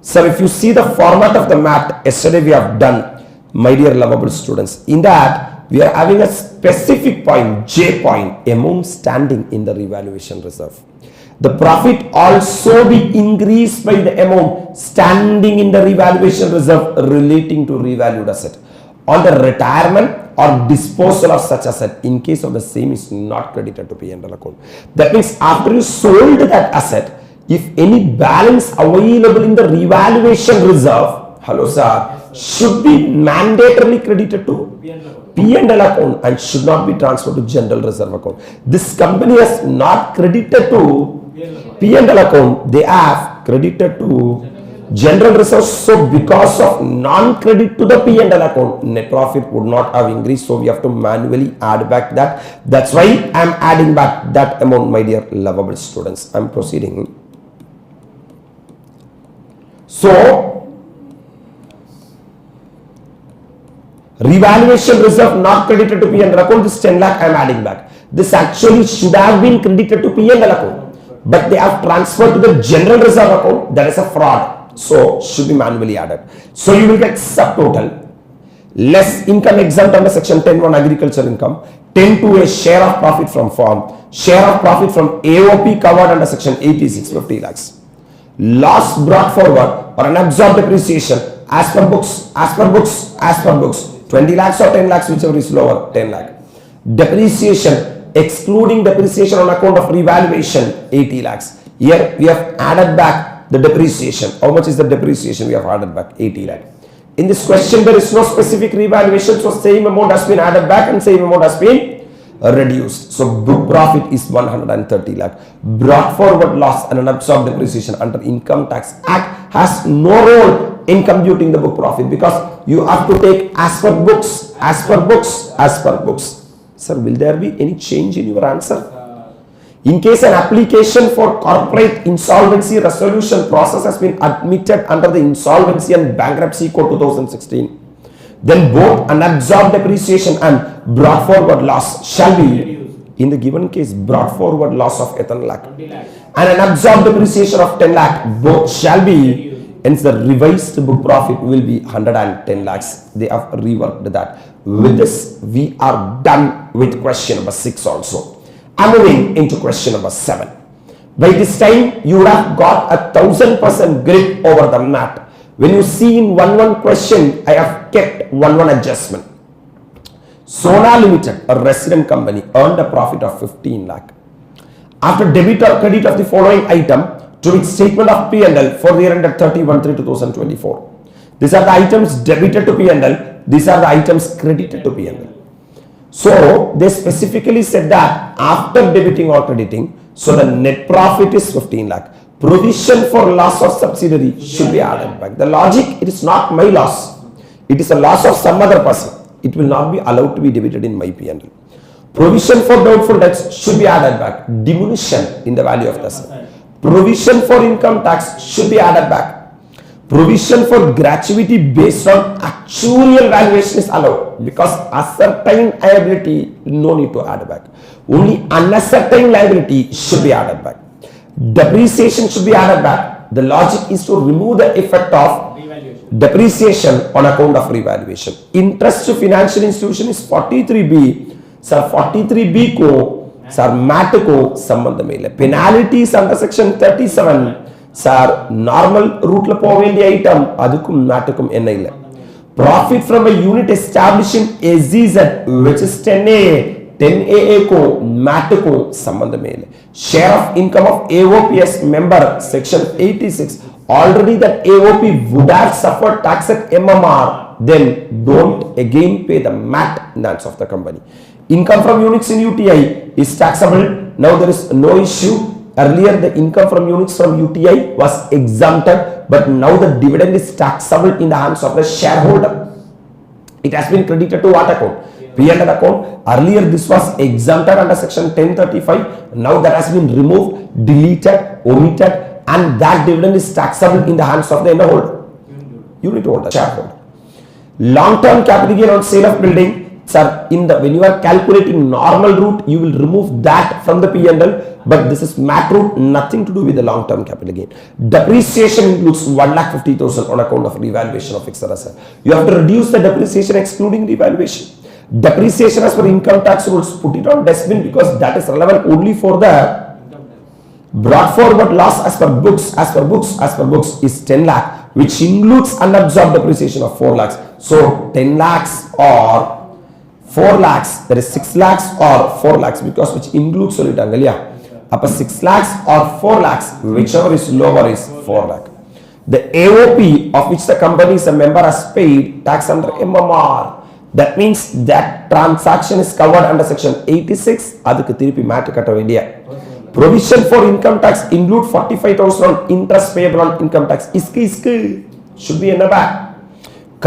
Sir, if you see the format of the MAT, yesterday we have done, my dear lovable students, in that we are having a specific point, J point, amount standing in the revaluation reserve. The profit also be increased by the amount standing in the revaluation reserve relating to revalued asset. On the retirement, or disposal of such asset in case of the same is not credited to P&L account. That means after you sold that asset, if any balance available in the revaluation reserve, hello sir, should be mandatorily credited to P&L account and should not be transferred to general reserve account. This company has not credited to P&L account, they have credited to general reserve. So because of non-credit to the P&L account, net profit would not have increased. So we have to manually add back that. That's why I am adding back that amount, my dear lovable students. I am proceeding. So revaluation reserve not credited to P&L account, this 10 lakh I am adding back. This actually should have been credited to P&L account, but they have transferred to the general reserve account. That is a fraud. So should be manually added. So you will get subtotal less income exempt under section 10(1) agriculture income, 10(2) a share of profit from farm, share of profit from AOP covered under section 86, 50 lakhs. Loss brought forward or unabsorbed depreciation as per books, 20 lakhs or 10 lakhs, whichever is lower, 10 lakh. Depreciation, excluding depreciation on account of revaluation, 80 lakhs. Here we have added back the depreciation. How much is the depreciation? We have added back 80 lakh. In this question, there is no specific revaluation, so same amount has been added back and same amount has been reduced. So book profit is 130 lakh. Brought forward loss and unabsorbed depreciation under Income Tax Act has no role in computing the book profit, because you have to take as per books, as per books, as per books. Sir, will there be any change in your answer? In case an application for corporate insolvency resolution process has been admitted under the Insolvency and Bankruptcy Code 2016, then both unabsorbed depreciation and brought forward loss shall be, in the given case, brought forward loss of 10 lakh and unabsorbed depreciation of 10 lakh, both shall be, hence the revised book profit will be 110 lakhs. They have reworked that. With this, we are done with question number 6 also. I'm moving into question number 7. By this time, you would have got 1000% grip over the MAT. When you see in 1-1 question, I have kept 1-1 adjustment. Sona Limited, a resident company, earned a profit of 15 lakh. After debit or credit of the following item to its statement of P&L for the year ended 31/3/2024. These are the items debited to P&L. These are the items credited to P&L. So they specifically said that after debiting or crediting, so the net profit is 15 lakh. Provision for loss of subsidiary should be added back. The logic, it is not my loss. It is a loss of some other person. It will not be allowed to be debited in my P&L. Provision for doubtful debts should be added back. Diminution in the value of the asset. Provision for income tax should be added back. Provision for gratuity based on actuarial valuation is allowed, because ascertained liability, no need to add back. Only unascertained liability should be added back. Depreciation should be added back. The logic is to remove the effect of depreciation on account of revaluation. Interest to financial institution is 43B. Sir, 43B ko, sir, MAT ko sambandham illa. Penalties under section 37. Sir, normal route la povendi item, adukum MATukum enna illa. Profit from a unit establishing SEZ, which is 10A, 10AA ko, MAT ko sambandham illa. Share of income of AOPS member, section 86. Already that AOP would have suffered tax at MMR, then don't again pay the MAT in the hands of the company. Income from units in UTI is taxable. Now there is no issue. Earlier the income from units from UTI was exempted, but now the dividend is taxable in the hands of the shareholder. It has been credited to what account? P&L account. Earlier this was exempted under section 1035. Now that has been removed, deleted, omitted, and that dividend is taxable in the hands of the unit holder, shareholder. Long-term capital gain on sale of building. Sir, when you are calculating normal route, you will remove that from the P&L, but this is MAT route, nothing to do with the long-term capital gain. Depreciation includes 1,50,000 on account of revaluation of fixed asset. You have to reduce the depreciation excluding revaluation. Depreciation as per income tax rules, put it on dustbin, because that is relevant only for the brought forward loss as per books is 10 lakh, which includes unabsorbed depreciation of 4 lakhs. So 10 lakhs or 4 lakhs, that is 6 lakhs or 4 lakhs, because which includes சொல்லிட்டாங்க இல்லையா? அப்ப 6 lakhs or 4 lakhs, whichever is lower is 4 lakh. The AOP of which the company is a member has paid tax under MMR. That means that transaction is covered under section 86. அதுக்கு திருப்பி MAT கட்ட வேண்டிய. Provision for income tax include 45,000 on interest payable on income tax. Isku should be in the back.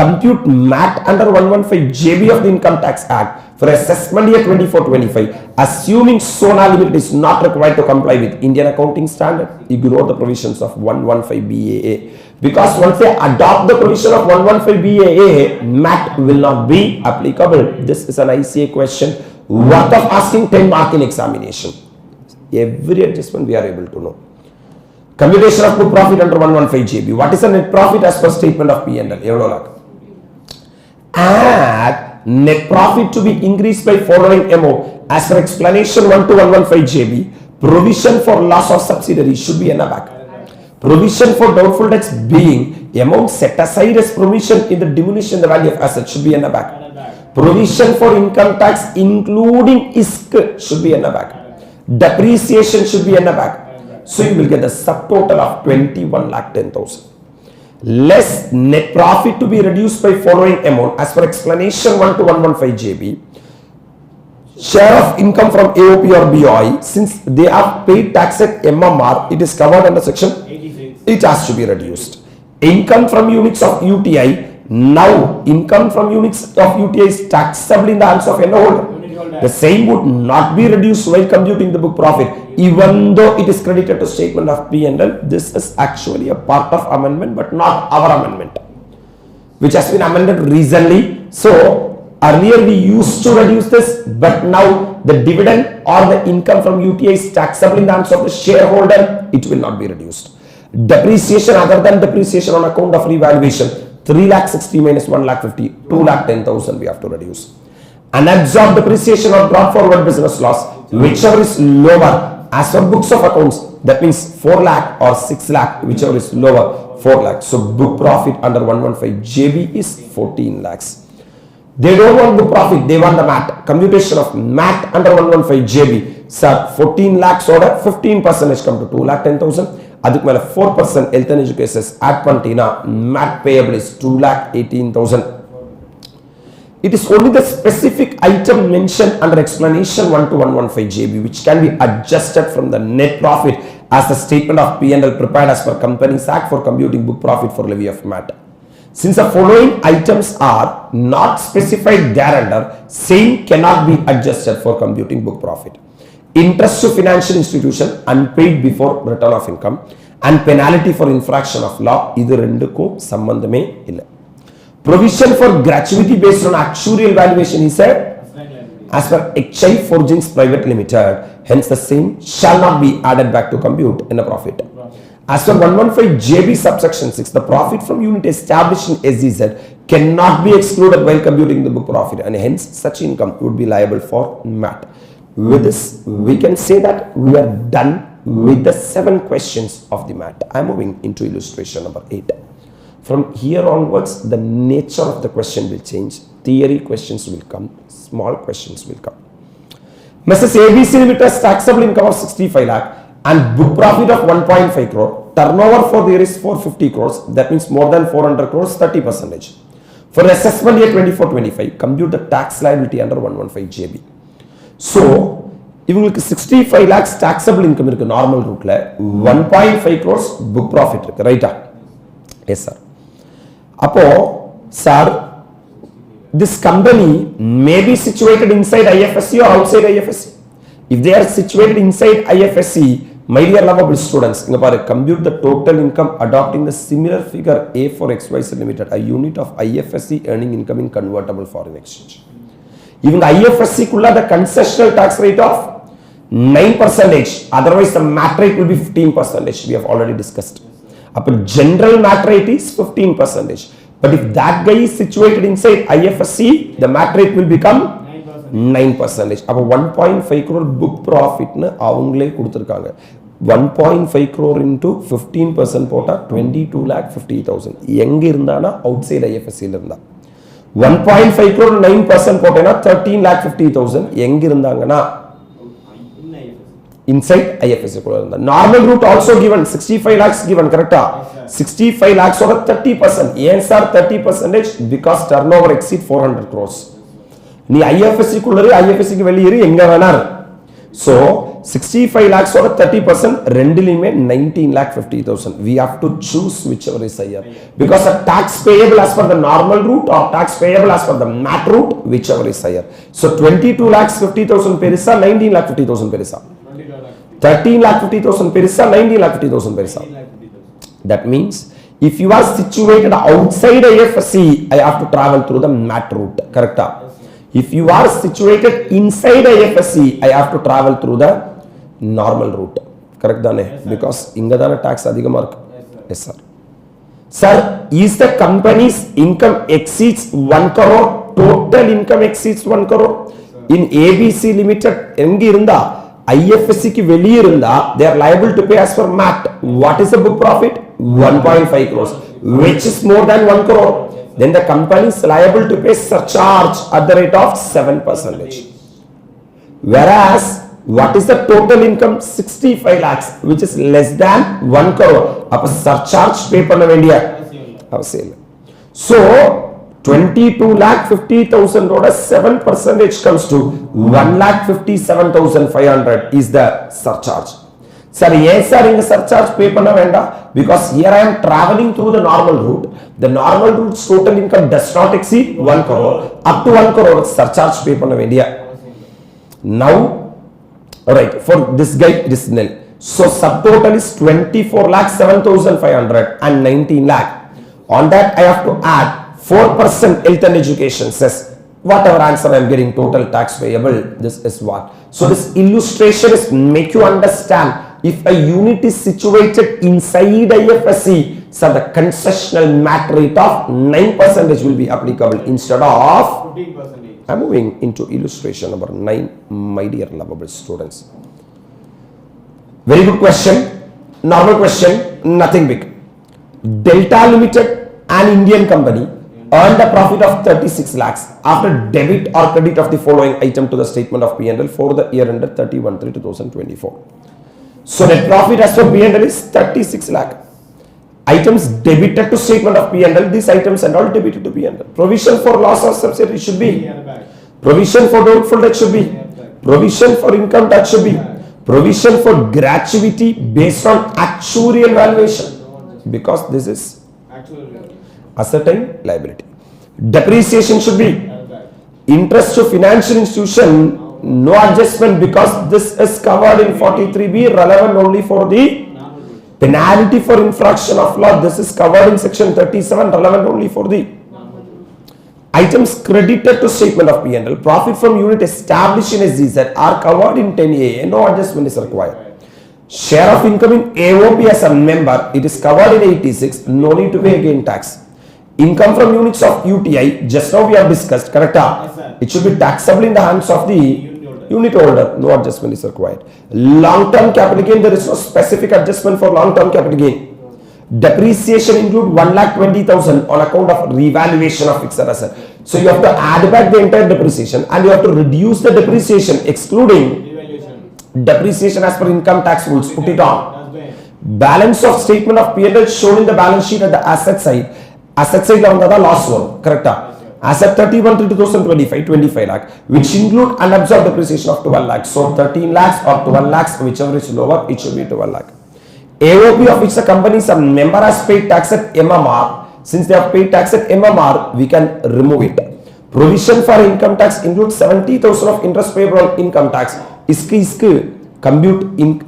Compute MAT under 115 JB of the Income Tax Act for assessment year 24-25, assuming SONA limit is not required to comply with Indian Accounting Standard. Ignore the provisions of 115 BAA, because once they adopt the provision of 115 BAA, MAT will not be applicable. This is an ICA question worth of asking 10 mark in examination. Every adjustment we are able to know. Computation of book profit under 115 JB. What is the net profit as per statement of P&L? எவ்வளவு lock? Add net profit to be increased by following amount as per explanation 1 to 115 JB. Provision for loss of subsidiary should be in the back. Provision for doubtful debts being amount set aside as provision in the diminution in the value of asset should be in the back. Provision for income tax including ISK should be in the back. Depreciation should be in the back. So you will get the subtotal of 21,10,000. Less net profit to be reduced by following amount as per explanation 1 to 115 JB. Share of income from AOP or BOI, since they have paid tax at MMR, it is covered under section 86. It has to be reduced. Income from units of UTI, now income from units of UTI is taxable in the hands of a holder. The same would not be reduced while computing the book profit, even though it is credited to statement of P&L. This is actually a part of amendment, but not our amendment, which has been amended recently. So earlier we used to reduce this, but now the dividend or the income from UTI is taxable in the hands of the shareholder. It will not be reduced. Depreciation other than depreciation on account of revaluation, 3,60,000 minus 1,50,000, 2,10,000 we have to reduce. Unabsorbed depreciation or brought forward business loss, whichever is lower as per books of accounts, that means 4 lakh or 6 lakh, whichever is lower, 4 lakh. So book profit under 115 JB is 14 lakhs. They don't want book profit, they want the MAT. Computation of MAT under 115 JB, sir, 14 lakhs order 15% come to 2,10,000. அதுக்கு மேல 4% health and education add பண்ணிட்டீனா MAT payable is 2,18,000. It is only the specific item mentioned under explanation 1 to 115 JB which can be adjusted from the net profit as the statement of P&L prepared as per Companies Act for computing book profit for levy of MAT. Since the following items are not specified thereunder, same cannot be adjusted for computing book profit. Interest to financial institution unpaid before return of income and penalty for infraction of law, இது ரெண்டுக்கும் சம்பந்தமே இல்லை. Provision for gratuity based on actuarial valuation is said as per HI Forgings Private Limited, hence the same shall not be added back to compute in a profit. As per 115 JB subsection 6, the profit from unit established in SEZ cannot be excluded while computing the book profit, and hence such income would be liable for MAT. With this, we can say that we are done with the 7 questions of the MAT. I am moving into illustration number 8. From here onwards, the nature of the question will change. Theory questions will come, small questions will come. Mrs. ABC Limited has taxable income of 65 lakh and book profit of 1.5 crore. Turnover for the year is 450 crores. That means more than 400 crores, 30%. For assessment year 24-25, compute the tax liability under 115 JB. So, இவங்களுக்கு 65 lakhs taxable income இருக்கு normal ரூட்ல, 1.5 crores book profit இருக்கு, ரைட்டா? Yes sir. அப்போ sir, this company may be situated inside IFSC or outside IFSC. If they are situated inside IFSC, my dear lovable students, இங்க பாரு, compute the total income adopting the similar figure A for XYZ Limited, a unit of IFSC earning income in convertible foreign exchange. இவங்க IFSC குள்ள the concessional tax rate of 9%, otherwise the MAT rate will be 15%. We have already discussed. Upon general MAT rate is 15%. But if that guy is situated inside IFSC, the MAT rate will become 9%. அப்போ 1.5 crore book profit னு அவங்களே கொடுத்திருக்காங்க. 1.5 crore into 15% போட்டா 22,50,000. எங்க இருந்தானா outside IFSC ல இருந்தா. 1.5 crore 9% போட்டேனா 13,50,000 எங்க இருந்தாங்கன்னா inside IFSC குள்ள இருந்தா. Normal route also given 65 lakhs given, correcta? 65 lakhs or 30%. ஏன் sir 30%? Because turnover exceed 400 crores. நீ IFSC குள்ள இரு, IFSC க்கு வெளிய இரு, எங்க வேணாரு. So 65 lakhs or 30%, ரெண்டுலயுமே 19,50,000. We have to choose whichever is higher. Because a tax payable as per the normal route or tax payable as per the MAT route, whichever is higher. So 22,50,000 perisa, 19,50,000 perisa. 13,50,000 perisa, 19,50,000 perisa. That means if you are situated outside IFSC, I have to travel through the MAT route, correct? If you are situated inside IFSC, I have to travel through the normal route, correct dane? Because inga dana tax adhigama irukku. Yes sir. Sir, is the company's income exceeds 1 crore, total income exceeds 1 crore? In ABC Limited engi irunda IFSC ki வெளிய இருந்தா they are liable to pay as per MAT. What is the book profit? 1.5 crores, which is more than 1 crore. Then the company is liable to pay surcharge at the rate of 7%. Whereas what is the total income? 65 lakhs, which is less than 1 crore. அப்ப surcharge pay பண்ண வேண்டிய அவசியம் இல்லை. So 22,50,000 oda 7% comes to 1,57,500 is the surcharge. Sir, yes sir, inga surcharge pay panna venda because here I am traveling through the normal route. The normal route's total income does not exceed 1 crore. Up to 1 crore surcharge pay panna vendiya. Now, alright, for this guy it is nil. So subtotal is 24,07,500 and 19 lakh. On that I have to add 4% health and education cess. Whatever answer I am getting, total tax payable, this is what. So this illustration is make you understand if a unit is situated inside IFSC, so the concessional MAT rate of 9% will be applicable instead of 15%. I am moving into illustration number 9, my dear lovable students. Very good question. Normal question, nothing big. Delta Limited, an Indian company, earned a profit of 36 lakhs after debit or credit of the following item to the statement of P&L for the year ended 31/3/2024. So net profit as per P&L is 36 lakh. Items debited to statement of P&L, these items and all debited to P&L. Provision for loss of subsidiary should be. Provision for doubtful debt should be. Provision for income tax should be. Provision for gratuity based on actuarial valuation, because this is ascertain liability. Depreciation should be. Interest to financial institution, no adjustment because this is covered in 43B, relevant only for the penalty for infraction of law. This is covered in section 37, relevant only for the items credited to statement of P&L. Profit from unit established in SEZ are covered in 10A. No adjustment is required. Share of income in AOP as a member, it is covered in 86. No need to pay again tax. Income from units of UTI, just now we have discussed, correct? Yes, it should be taxable in the hands of the unit holder. No adjustment is required. Long-term capital gain, there is no specific adjustment for long-term capital gain. Depreciation include 1,20,000 on account of revaluation of fixed asset. So you have to add back the entire depreciation and you have to reduce the depreciation excluding depreciation as per income tax rules. Put it on. Balance of statement of P&L shown in the balance sheet at the asset side. Asset side la vandha loss varum, correct? Asset 31/3/2025, 25 lakh, which include unabsorbed depreciation of 12 lakhs. So 13 lakhs or 12 lakhs, whichever is lower, it should be 12 lakh. AOP of which the company is a member has paid tax at MMR. Since they have paid tax at MMR, we can remove it. Provision for income tax includes 70,000 of interest payable on income tax. Isku compute in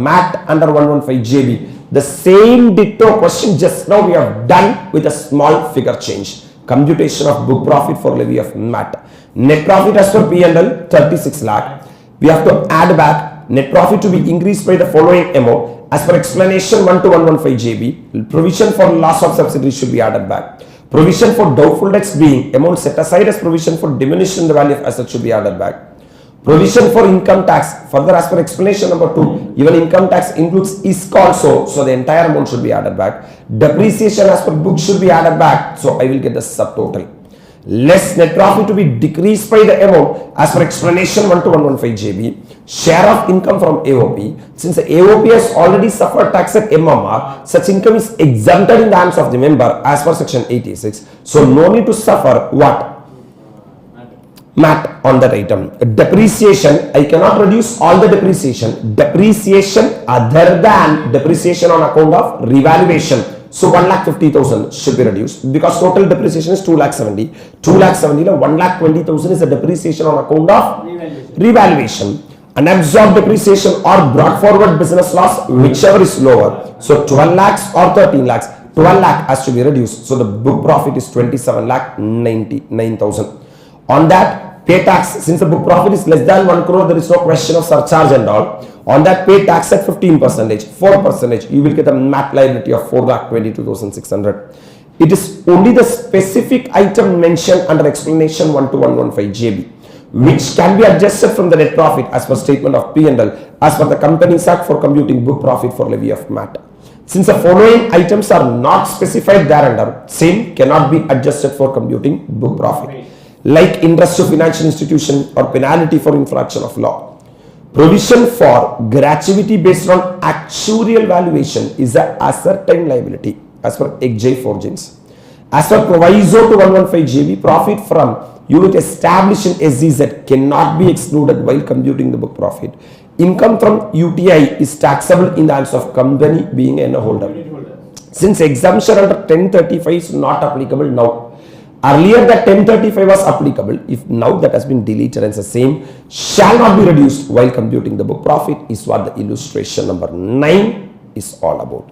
MAT under 115JB. The same ditto question just now we have done with a small figure change. Computation of book profit for levy of MAT. Net profit as per P&L 36 lakh. We have to add back net profit to be increased by the following amount as per explanation 1 to 115JB. Provision for loss of subsidiary should be added back. Provision for doubtful debts being amount set aside as provision for diminution in the value of assets should be added back. Provision for income tax, further as per explanation number 2, even income tax includes ISC also, so the entire amount should be added back. Depreciation as per book should be added back, so I will get the subtotal. less net profit to be decreased by the amount as per explanation 1 to 115 JB, share of income from AOP. Since the AOP has already suffered tax at MMR, such income is exempted in the hands of the member as per section 86. So no need to suffer what? MAT on that item. Depreciation, I cannot reduce all the depreciation. Depreciation other than depreciation on account of revaluation. So 1,50,000 should be reduced because total depreciation is 2,70,000. 2,70,000, 1,20,000 is the depreciation on account of revaluation. Unabsorbed depreciation or brought forward business loss, whichever is lower. So 12 lakhs or 13 lakhs. 12 lakh has to be reduced. So the book profit is 27,99,000. On that, pay tax, since the book profit is less than 1 crore, there is no question of surcharge and all. On that, pay tax at 15%, 4%, you will get a MAT liability of 4,22,600. It is only the specific item mentioned under explanation 1 to 115 JB, which can be adjusted from the net profit as per statement of P&L as per the Companies Act for computing book profit for levy of MAT. Since the following items are not specified thereunder, same cannot be adjusted for computing book profit, like interest to financial institution or penalty for infraction of law. Provision for gratuity based on actuarial valuation is a ascertained liability as per XJ Forgings. As per proviso to 115 JB, profit from unit established in SEZ cannot be excluded while computing the book profit. Income from UTI is taxable in the hands of company being a holder. Since exemption under 1035 is not applicable now. Earlier that 1035 was applicable. If now that has been deleted and the same shall not be reduced while computing the book profit is what the illustration number 9 is all about.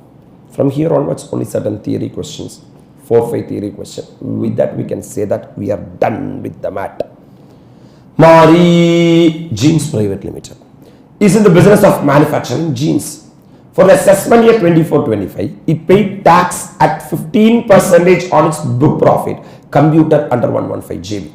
From here onwards only certain theory questions, 4-5 theory question. With that we can say that we are done with the MAT. Mari Jeans Private Limited is in the business of manufacturing jeans. For the assessment year 24-25, it paid tax at 15% on its book profit computed under 115 JB.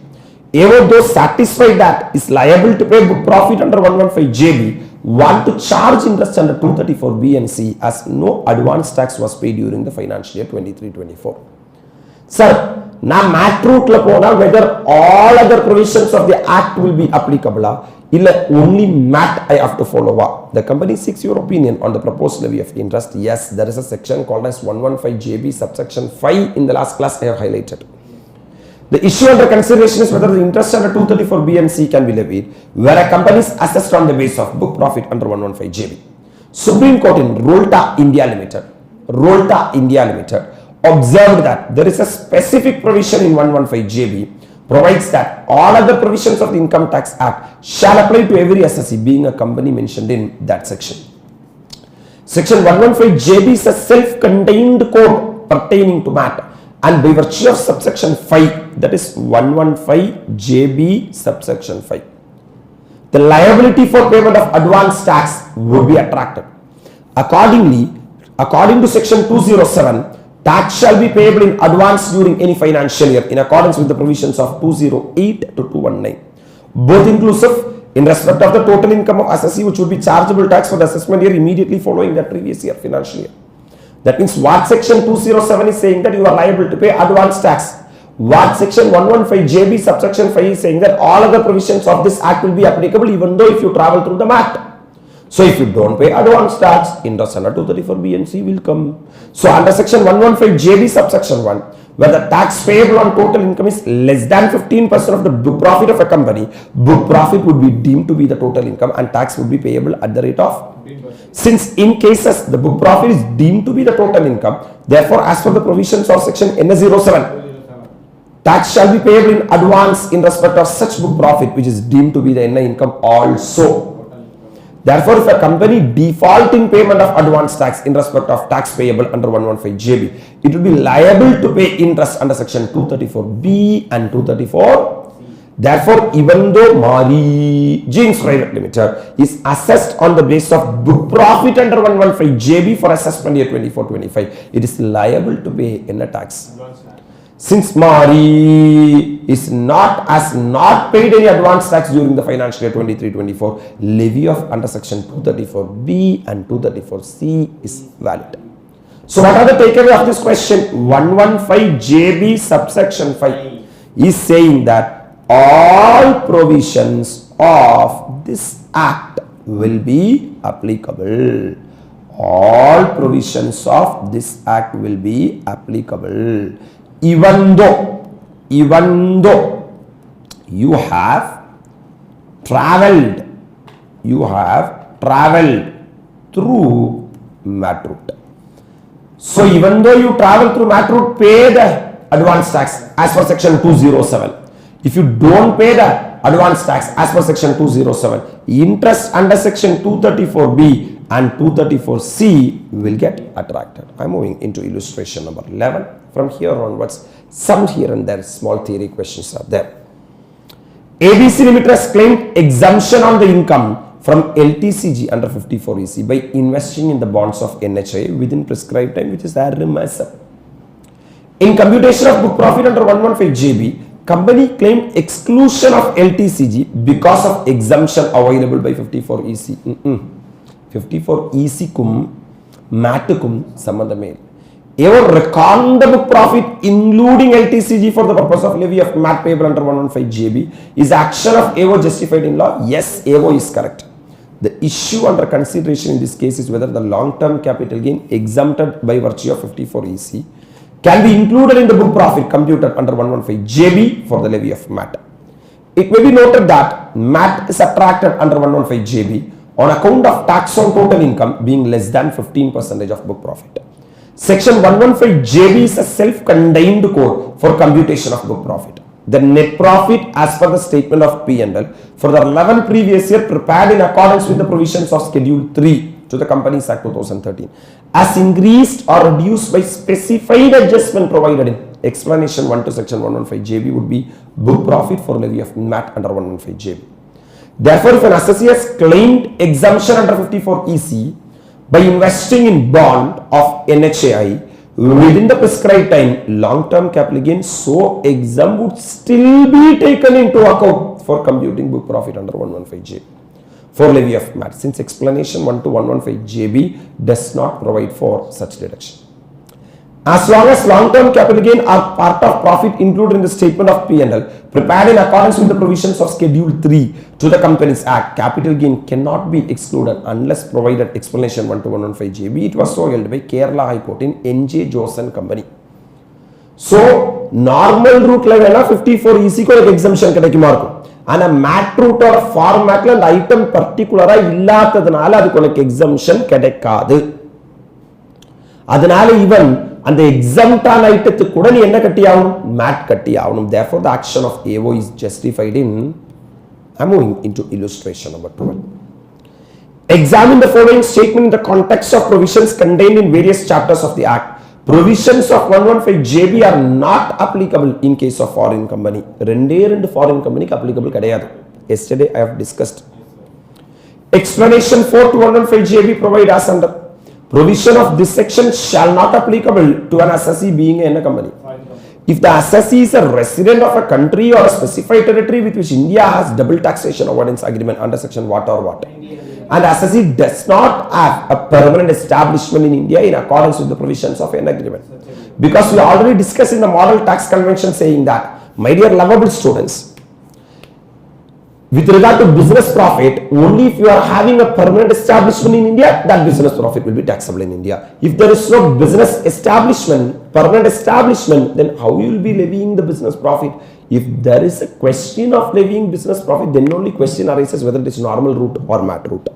Even though satisfied that is liable to pay book profit under 115 JB, want to charge interest under 234B and C as no advance tax was paid during the financial year 23-24. Sir, now MAT route whether all other provisions of the act will be applicable, only MAT I have to follow. The company seeks your opinion on the proposed levy of interest. Yes, there is a section called as 115 JB subsection 5 in the last class I have highlighted. The issue under consideration is whether the interest under 234B and C can be levied where a company is assessed on the basis of book profit under 115 JB. Supreme Court in Rolta India Limited observed that there is a specific provision in 115 JB provides that all other provisions of the Income Tax Act shall apply to every assessee being a company mentioned in that section. Section 115 JB is a self-contained code pertaining to MAT and by virtue of subsection 5, that is 115 JB subsection 5, the liability for payment of advance tax would be attracted. Accordingly, according to section 207, tax shall be payable in advance during any financial year in accordance with the provisions of 208 to 219, both inclusive in respect of the total income of assessee which would be chargeable tax for the assessment year immediately following the previous year financial year. That means what section 207 is saying that you are liable to pay advance tax. What section 115 JB subsection 5 is saying that all other provisions of this act will be applicable even though if you travel through the MAT. So if you don't pay advance tax, interest under 234B and C will come. So under section 115 JB subsection 1, where the tax payable on total income is less than 15% of the book profit of a company, book profit would be deemed to be the total income and tax would be payable at the rate of 15%. Since in cases the book profit is deemed to be the total income, therefore as per the provisions of section NS07, tax shall be payable in advance in respect of such book profit which is deemed to be the NI income also. Therefore, if a company default in payment of advance tax in respect of tax payable under 115 JB, it will be liable to pay interest under section 234B and 234. Therefore, even though Mari Jeans Private Limited is assessed on the basis of book profit under 115 JB for assessment year 24-25, it is liable to pay in a tax. Since Mari is not paid any advance tax during the financial year 23-24, levy of under section 234B and 234C is valid. So what are the takeaway of this question? 115 JB subsection 5 is saying that all provisions of this act will be applicable. All provisions of this act will be applicable. Even though you have traveled through MAT route. So even though you travel through MAT route, pay the advance tax as per section 207. If you don't pay the advance tax as per section 207, interest under section 234B and 234C will get attracted. I'm moving into illustration number 11. From here onwards, some here and there small theory questions are there. ABC Limited has claimed exemption on the income from LTCG under 54EC by investing in the bonds of NHI within prescribed time, which is RMSM. In computation of book profit under 115JB, company claimed exclusion of LTCG because of exemption available by 54EC. 54EC kum MAT kum sambandhame. Ever record the book profit including LTCG for the purpose of levy of MAT payable under 115JB. Is action of AO justified in law? Yes, AO is correct. The issue under consideration in this case is whether the long-term capital gain exempted by virtue of 54EC can be included in the book profit computed under 115JB for the levy of MAT. It may be noted that MAT is subtracted under 115JB on account of tax on total income being less than 15% of book profit. Section 115JB is a self-contained code for computation of book profit. The net profit as per the statement of P&L for the 11 previous year prepared in accordance with the provisions of Schedule 3 to the Companies Act 2013 as increased or reduced by specified adjustment provided in explanation 1 to section 115JB would be book profit for levy of MAT under 115JB. Therefore, if an assessee has claimed exemption under 54EC by investing in bond of NHI within the prescribed time, long-term capital gain so exempt would still be taken into account for computing book profit under 115JB for levy of MAT, since explanation 1 to 115JB does not provide for such deduction. As long as long-term capital gain are part of profit included in the statement of P&L prepared in accordance with the provisions of Schedule 3 to the Companies Act, capital gain cannot be excluded unless provided explanation 1 to 115JB. It was so held by Kerala High Court in NJ Johnson Company. So, normal route la 54EC ko exemption கிடைக்குமா இருக்கும். ஆனா MAT route or formatல அந்த item particular-ஆ இல்லாததனால அதுக்கு exemption கிடைக்காது. அதனால even அந்த exempt ஆன ஐட்டத்துக்கு கூட நீ என்ன கட்டி ஆகணும்? MAT கட்டி ஆகணும். Therefore, the action of AO is justified in. I'm moving into illustration number 12. Examine the following statement in the context of provisions contained in various chapters of the Act. Provisions of 115JB are not applicable in case of foreign company. ரெண்டு foreign company applicable கிடையாது. Yesterday I have discussed. Explanation 4 to 115JB provide as under. Provision of this section shall not applicable to an assessee being in a company. If the assessee is a resident of a country or a specified territory with which India has double taxation avoidance agreement under section what or what, and assessee does not have a permanent establishment in India in accordance with the provisions of an agreement. Because we already discussed in the Model Tax Convention saying that, my dear lovable students, with regard to business profit, only if you are having a permanent establishment in India, that business profit will be taxable in India. If there is no business establishment, permanent establishment, then how you will be levying the business profit? If there is a question of levying business profit, then only question arises whether it is normal route or MAT route.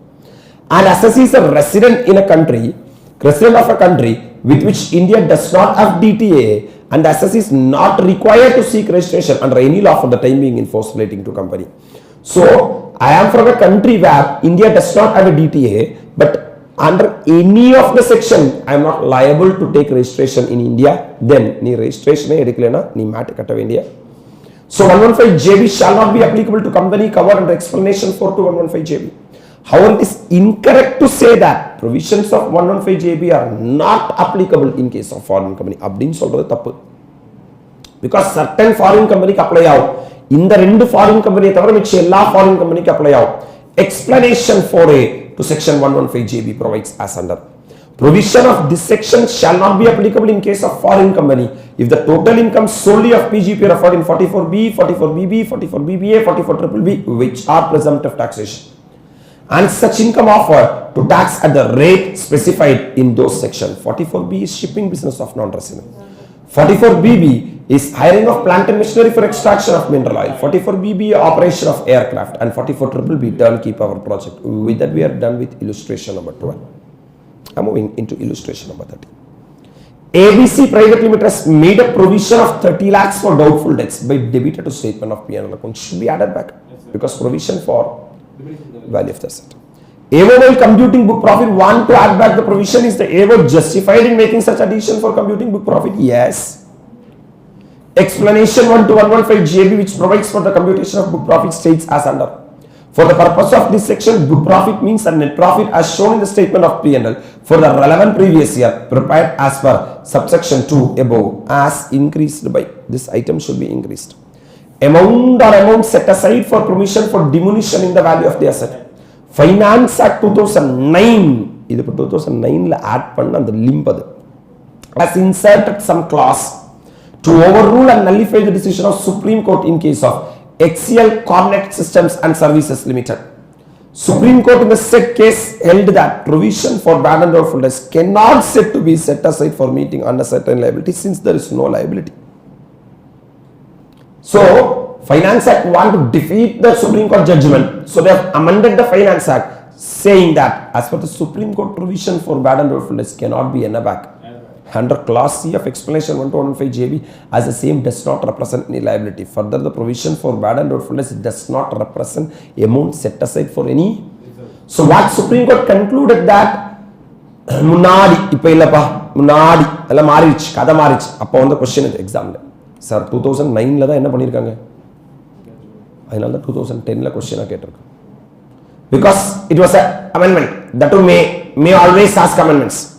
And assessee is a resident of a country with which India does not have DTA, and the assessee is not required to seek registration under any law for the time being in force relating to company. So, I am from a country where India does not have a DTA, but under any of the section, I am not liable to take registration in India. Then, nee registration edukalena, nee MAT katta vendiya. So, 115JB shall not be applicable to company covered under explanation 4 to 115JB. However, it is incorrect to say that provisions of 115JB are not applicable in case of foreign company. Abdin solradhu thappu. Because certain foreign company apply out. இந்த ரெண்டு foreign company தவிர மிச்ச எல்லா foreign company apply ஆகும். Explanation 4A to section 115JB provides as under. Provision of this section shall not be applicable in case of foreign company if the total income solely of PGP referred in 44B, 44BB, 44BBA, 44BBB, which are presumptive taxation, and such income offered to tax at the rate specified in those sections. 44B is shipping business of non-resident. 44BB is hiring of plant and machinery for extraction of mineral oil. 44BB operation of aircraft, and 44BB turnkey power project. With that, we are done with illustration number 12. I'm moving into illustration number 30. ABC Private Limited has made a provision of 30 lakhs for doubtful debts by debited to statement of P&L account. Should be added back because provision for value of the asset. AO while computing book profit want to add back the provision. Is the AO justified in making such addition for computing book profit? Yes. Explanation 1 to 115 JB which provides for the computation of book profit states as under. For the purpose of this section, book profit means a net profit as shown in the statement of P&L for the relevant previous year prepared as per subsection 2 above as increased by. This item should be increased. Amount or amount set aside for provision for diminution in the value of the asset. Finance Act 2009. This 2009 la add panna and the limp has inserted some clause to overrule and nullify the decision of Supreme Court in case of XCL Connect Systems and Services Limited. Supreme Court in the said case held that provision for bad and doubtful debts cannot said to be set aside for meeting under certain liability since there is no liability. So, Finance Act want to defeat the Supreme Court judgment. So, they have amended the Finance Act saying that as per the Supreme Court provision for bad and doubtful debts cannot be in a back. Under clause C of explanation 1 to 115 JB as the same does not represent any liability. Further, the provision for bad and doubtful debts does not represent amount set aside for any. So, what Supreme Court concluded that Munadi, Munadi, Ella marriage, Kada marriage, upon the question in the exam. Sir, 2009 la enna pannirukanga. Ainal 2010 la question because it was an amendment. That too may always ask amendments.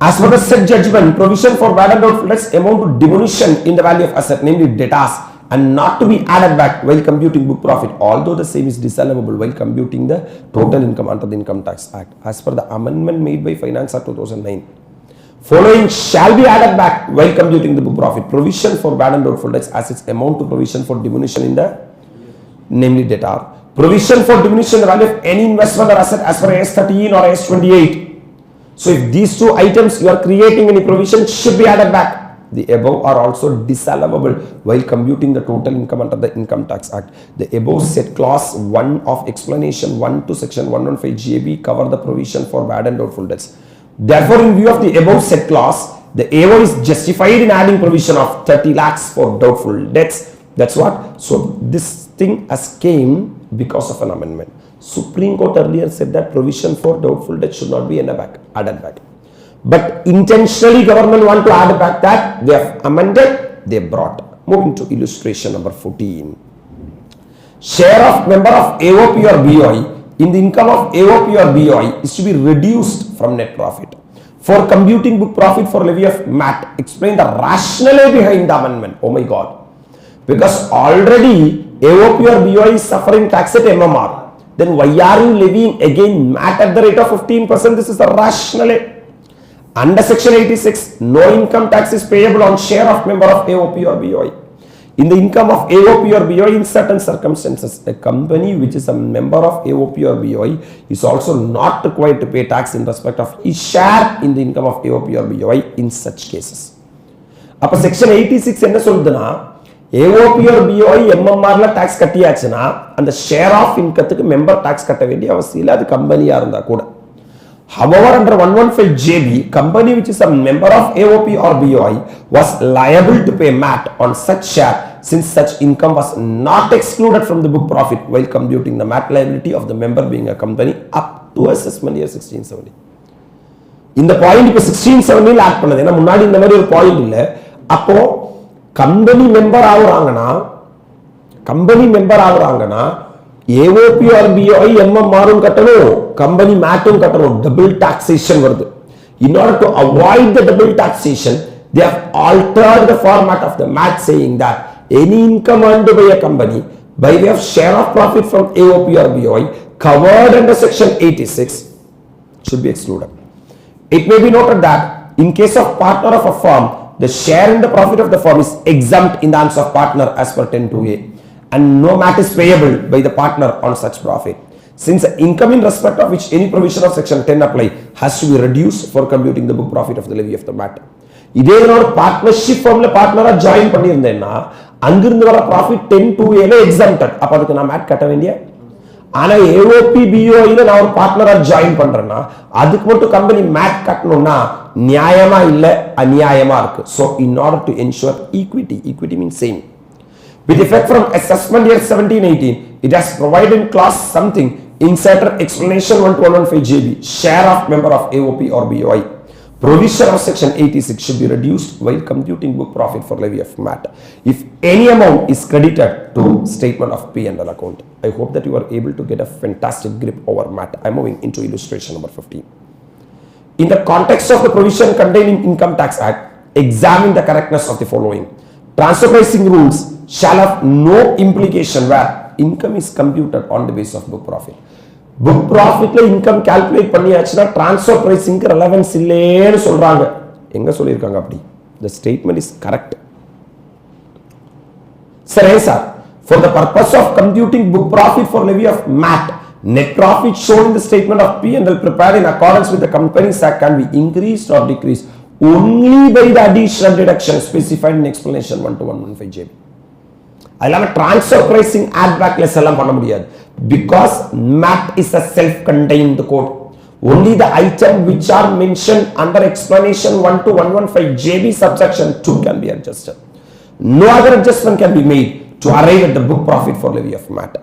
As per the said judgment, provision for bad and doubtful debts amount to diminution in the value of asset, namely debtors, and not to be added back while computing book profit, although the same is disallowable while computing the total income under the Income Tax Act. As per the amendment made by Finance Act 2009, following shall be added back while computing the book profit. Provision for bad and doubtful debts as its amount to provision for diminution in the, namely debtor. Provision for diminution in the value of any investment or asset as per AS 13 or AS 28. So, if these two items you are creating any provision should be added back. The above are also disallowable while computing the total income under the Income Tax Act. The above said clause 1 of explanation 1 to section 115 JB cover the provision for bad and doubtful debts. Therefore, in view of the above said clause, the AO is justified in adding provision of 30 lakhs for doubtful debts. That's what. So, this thing has came because of an amendment. Supreme Court earlier said that provision for doubtful debt should not be added back. But intentionally government want to add back that they have amended, they brought. Moving to illustration number 14. Share of member of AOP or BOI in the income of AOP or BOI is to be reduced from net profit. For computing book profit for levy of MAT, explain the rationale behind the amendment. Oh my God. Because already AOP or BOI is suffering tax at MMR. Then why are you levying again MAT at the rate of 15%? This is the rationale. Under section 86, no income tax is payable on share of member of AOP or BOI. In the income of AOP or BOI in certain circumstances, a company which is a member of AOP or BOI is also not required to pay tax in respect of its share in the income of AOP or BOI in such cases. Up section 86 enna solluduna AOP or BOI MMR la tax கட்டியாச்சுனா அந்த share of income க்கு member tax கட்ட வேண்டிய அவசியம் இல்ல அது கம்பெனியா இருந்தா கூட. However, under 115 JB, company which is a member of AOP or BOI was liable to pay MAT on such share since such income was not excluded from the book profit while computing the MAT liability of the member being a company up to assessment year 1670. இந்த point இப்ப 1670 ல add பண்ணது. ஏன்னா முன்னாடி இந்த மாதிரி ஒரு point இல்ல. அப்போ கம்பெனி மெம்பர் ஆகுறாங்கன்னா AOP or BOI MMR கட்டணும், கம்பெனி மேட்டும் கட்டணும், டபுள் டாக்ஸேஷன் வருது. In order to avoid the double taxation, they have altered the format of the MAT saying that any income earned by a company by way of share of profit from AOP or BOI covered under section 86 should be excluded. It may be noted that in case of partner of a firm, the share in the profit of the firm is exempt in the hands of partner as per 10(2)(a), and no MAT is payable by the partner on such profit. Since the income in respect of which any provision of section 10 apply has to be reduced for computing the book profit of the levy of the MAT. இதே ஒரு partnership ஃபார்ம்ல பார்ட்னரா join பண்ணியிருந்தேன்னா அங்கிருந்து வர profit 10(2)(a) ல exempted. அப்ப அதுக்கு நான் mat கட்ட வேண்டிய. ஆனா ஏஓபி பிஓஐல நான் ஒரு பார்ட்னரா ஜாயின் பண்றேன்னா அதுக்கு மட்டும் கம்பெனி மேட் கட்டணும்னா நியாயமா இல்ல அநியாயமா இருக்கு. So in order to ensure equity means same. With effect from assessment year 17-18, it has provided clause something inserted explanation 1 to 115 JB share of member of AOP or BOI. Provision of section 86 should be reduced while computing book profit for levy of MAT if any amount is credited to statement of P&L account. I hope that you are able to get a fantastic grip over MAT. I am moving into illustration number 15. In the context of the provision contained in Income Tax Act, examine the correctness of the following. Transfer pricing rules shall have no implication where income is computed on the basis of book profit. Book ப்ராஃபிட்ல income calculate பண்ணியாச்சுன்னா transfer பிரைசிங்க்கு relevance இல்லைன்னு சொல்றாங்க. எங்க சொல்லியிருக்காங்க அப்படி? The statement is correct. சரி sir, for the purpose of computing book profit for levy of MAT, net profit shown in the statement of P&L prepared in accordance with the Companies Act can be increased or decreased only by the additional deduction specified in explanation 1 to 115 JB. அதெல்லாம் transfer pricing add back less எல்லாம் பண்ண முடியாது. Because MAT is a self-contained code. Only the item which are mentioned under explanation 1 to 115 JB subsection 2 can be adjusted. No other adjustment can be made to arrive at the book profit for levy of MAT.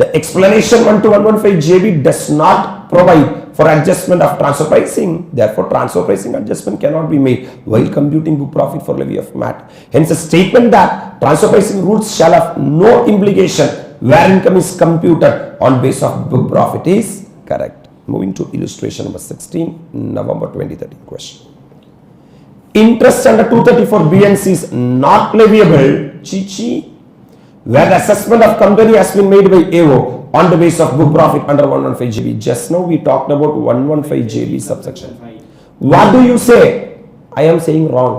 The explanation 1 to 115 JB does not provide for adjustment of transfer pricing. Therefore, transfer pricing adjustment cannot be made while computing book profit for levy of MAT. Hence, the statement that transfer pricing rules shall have no implication where income is computed on basis of book profit is correct. Moving to illustration number 16, November 2013 question. Interest under 234 BNC is not leviable, where the assessment of company has been made by AO on the basis of book profit under 115 JB. Just now we talked about 115 JB subsection. What do you say? I am saying wrong.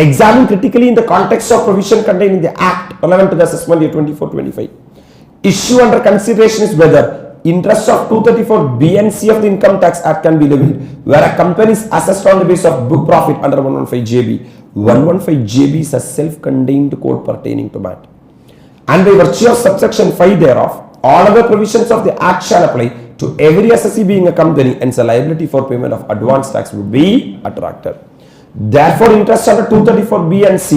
Examine critically in the context of provision contained in the Act relevant to the assessment year 24-25. Issue under consideration is whether interest of 234 BNC of the Income Tax Act can be levied where a company is assessed on the basis of book profit under 115 JB. 115 JB is a self-contained code pertaining to MAT. And by virtue of subsection 5 thereof, all other provisions of the Act shall apply to every assessee being a company, and the liability for payment of advance tax would be attracted. Therefore, interest under 234 B and C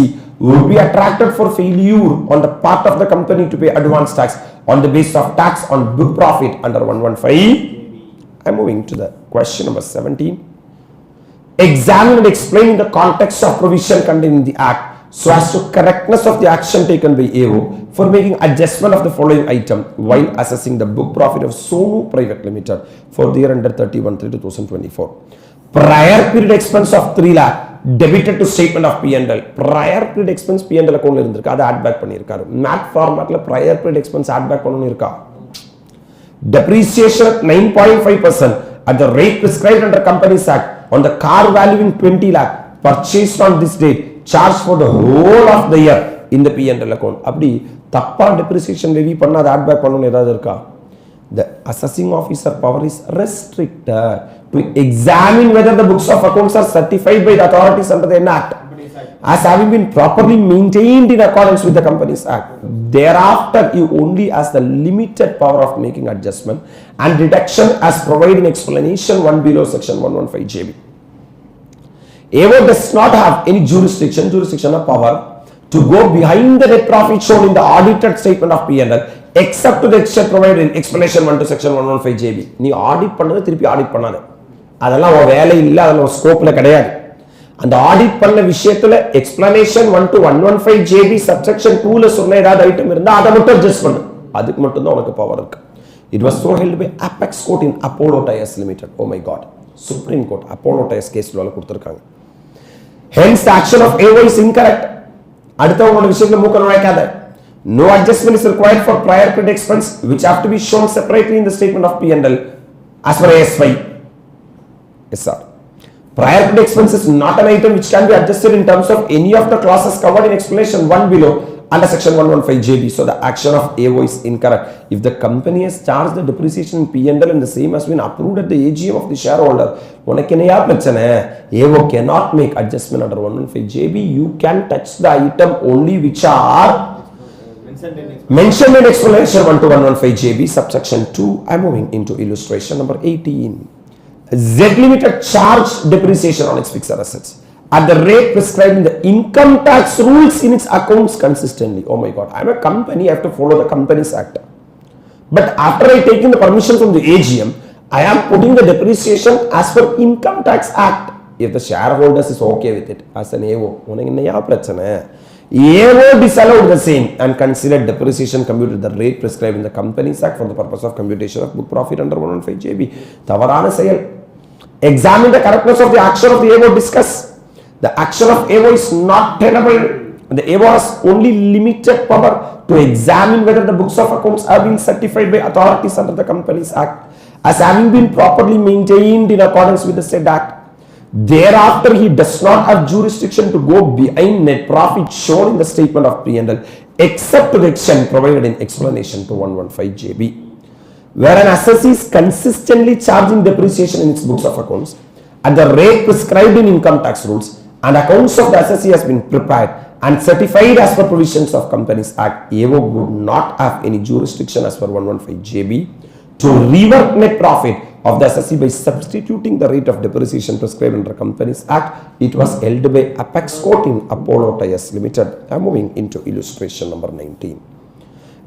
would be attracted for failure on the part of the company to pay advance tax on the basis of tax on book profit under 115. I am moving to the question number 17. Examine and explain in the context of provision contained in the Act so as to correctness of the action taken by AO for making adjustment of the following item while assessing the book profit of Sonu Private Limited for the year under 31/3/2024. Prior period expense of 3 lakh debited to statement of P&L. Prior period expense P&L account இருந்திருக்கு, அதை add back பண்ணியிருக்காரு. MAT formatல prior period expense add back பண்ணணும் இருக்கா? Depreciation at 9.5% at the rate prescribed under Companies Act on the car value in 20 lakh purchased on this date charged for the whole of the year in the P&L account. அப்படி தப்பா depreciation levy பண்ணா அதை add back பண்ணணும் ஏதாவது இருக்கா? The assessing officer power is restricted to examine whether the books of accounts are certified by the authorities under the Act as having been properly maintained in accordance with the Companies Act. Thereafter, you only has the limited power of making adjustment and deduction as provided in explanation 1 below section 115 JB. AO does not have any jurisdiction or power to go behind the net profit shown in the audited statement of P&L except to the extent provided in explanation 1 to section 115 JB. நீ audit பண்ணது திருப்பி audit பண்ணாத, அதெல்லாம் ஒரு வேலை இல்லை, அதெல்லாம் ஸ்கோப்ல கிடையாது. அந்த ஆடிட் பண்ண விஷயத்துல எக்ஸ்பிளனேஷன் 1 to 115 JB சப்செக்ஷன் 2ல சொன்ன ஏதாவது ஐட்டம் இருந்தா அதை மட்டும் அட்ஜஸ்ட் பண்ணு, அதுக்கு மட்டும் தான் உனக்கு பவர் இருக்கு. It was so held by Apex Court in Apollo Tyres Limited. Oh my God, Supreme Court Apollo Tyres case ல கொடுத்திருக்காங்க. Hence the action of AO is incorrect. அடுத்தவங்களோட விஷயத்துல மூக்க நுழைக்காத. No adjustment is required for prior period expense which have to be shown separately in the statement of P&L as per AS5. Yes sir. Prior period expense is not an item which can be adjusted in terms of any of the clauses covered in explanation 1 below under section 115JB. So the action of AO is incorrect. If the company has charged the depreciation in P&L and the same has been approved at the AGM of the shareholder, AO cannot make adjustment under 115JB. You can touch the item only which are mentioned in explanation 1 to 115JB subsection 2. I am moving into illustration number 18. Z Limited charged depreciation on its fixed assets at the rate prescribed in the income tax rules in its accounts consistently. Oh my God, I am a company, I have to follow the Companies Act. But after I taking the permission from the AGM, I am putting the depreciation as per Income Tax Act. If the shareholders is okay with it, as an AO, AO disallowed the same and considered depreciation computed at the rate prescribed in the Companies Act for the purpose of computation of book profit under 115JB. Tavarana Sayal. Examine the correctness of the action of the AO. Discuss. The action of AO is not tenable. The AO has only limited power to examine whether the books of accounts have been certified by authorities under the Companies Act as having been properly maintained in accordance with the said Act. Thereafter, he does not have jurisdiction to go behind net profit shown in the statement of P&L except to the extent provided in explanation to 115JB. Where an assessee is consistently charging depreciation in its books of accounts at the rate prescribed in income tax rules and accounts of the assessee has been prepared and certified as per provisions of Companies Act, AO would not have any jurisdiction as per 115JB to revert net profit of the assessee by substituting the rate of depreciation prescribed under Companies Act. It was held by Apex Court in Apollo Tyres Limited. I am moving into illustration number 19.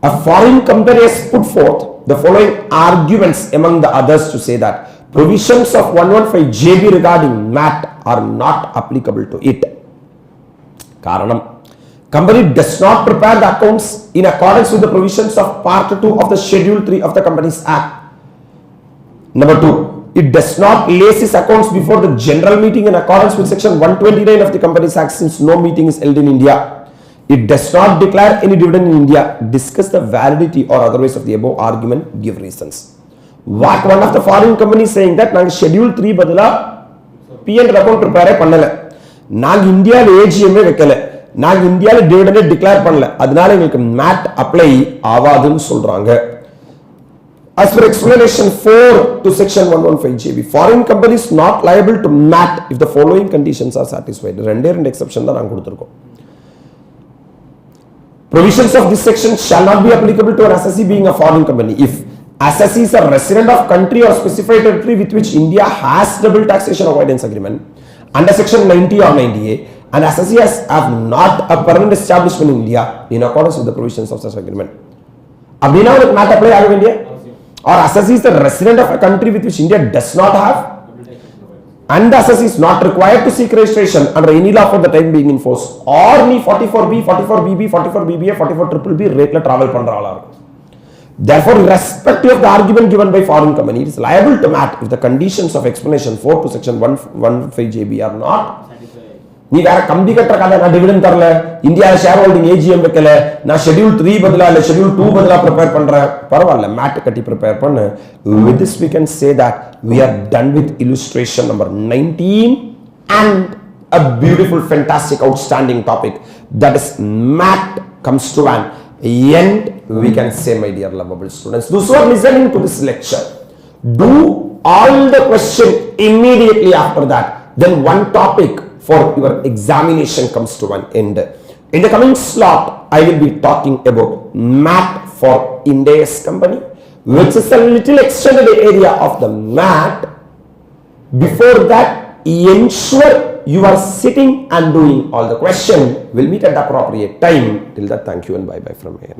A foreign company has put forth the following arguments among the others to say that provisions of 115JB regarding MAT are not applicable to it. Karanam. Company does not prepare the accounts in accordance with the provisions of Part 2 of the Schedule 3 of the Companies Act. Number 2. It does not place its accounts before the general meeting in accordance with section 129 of the Companies Act since no meeting is held in India. It does not declare any dividend in India. Discuss the validity or otherwise of the above argument. Give reasons. What one of the foreign companies saying that நாங்க schedule 3 பதிலா P&L account prepare பண்ணல, நாங்க இந்தியால AGM வைக்கல, நாங்க இந்தியால dividend declare பண்ணல, அதனால எங்களுக்கு MAT apply ஆவாதுன்னு சொல்றாங்க. As per explanation 4 to section 115JB, foreign companies not liable to MAT if the following conditions are satisfied. ரெண்டே exception தான் நாங்க கொடுத்திருக்கோம். Provisions of this section shall not be applicable to an assessee being a foreign company if assessee is a resident of country or specified territory with which India has double taxation avoidance agreement under section 90 or 90A and assessee have not a permanent establishment in India in accordance with the provisions of such agreement. Abhinav would not apply out of India, or assessee is the resident of a country with which India does not have and the assessee is not required to seek registration under any law for the time being in force or ni 44B, 44BB, 44BBA, 44BB rate la travel pandra ala. Therefore, irrespective of the argument given by foreign company, it is liable to MAT if the conditions of explanation 4 to section 115JB are not. நீ வேற கம்பி கட்டறக்காக நான் dividend தரல, India share holding AGM வைக்கல, நான் schedule 3 பதிலா இல்ல schedule 2 பதிலா ப்ரிப்பேர் பண்றேன், பரவாயில்ல மேட் கட்டி ப்ரிப்பேர் பண்ணு. With this we can say that we are done with illustration number 19 and a beautiful, fantastic, outstanding topic that is MAT comes to an end. We can say, my dear lovable students, those who are listening to this lecture, do all the question immediately after that. Then one topic for your examination comes to an end. In the coming slot, I will be talking about MAT for India's company, which is a little extended area of the MAT. Before that, ensure you are sitting and doing all the question. We'll meet at the appropriate time. Till that, thank you and bye-bye from here.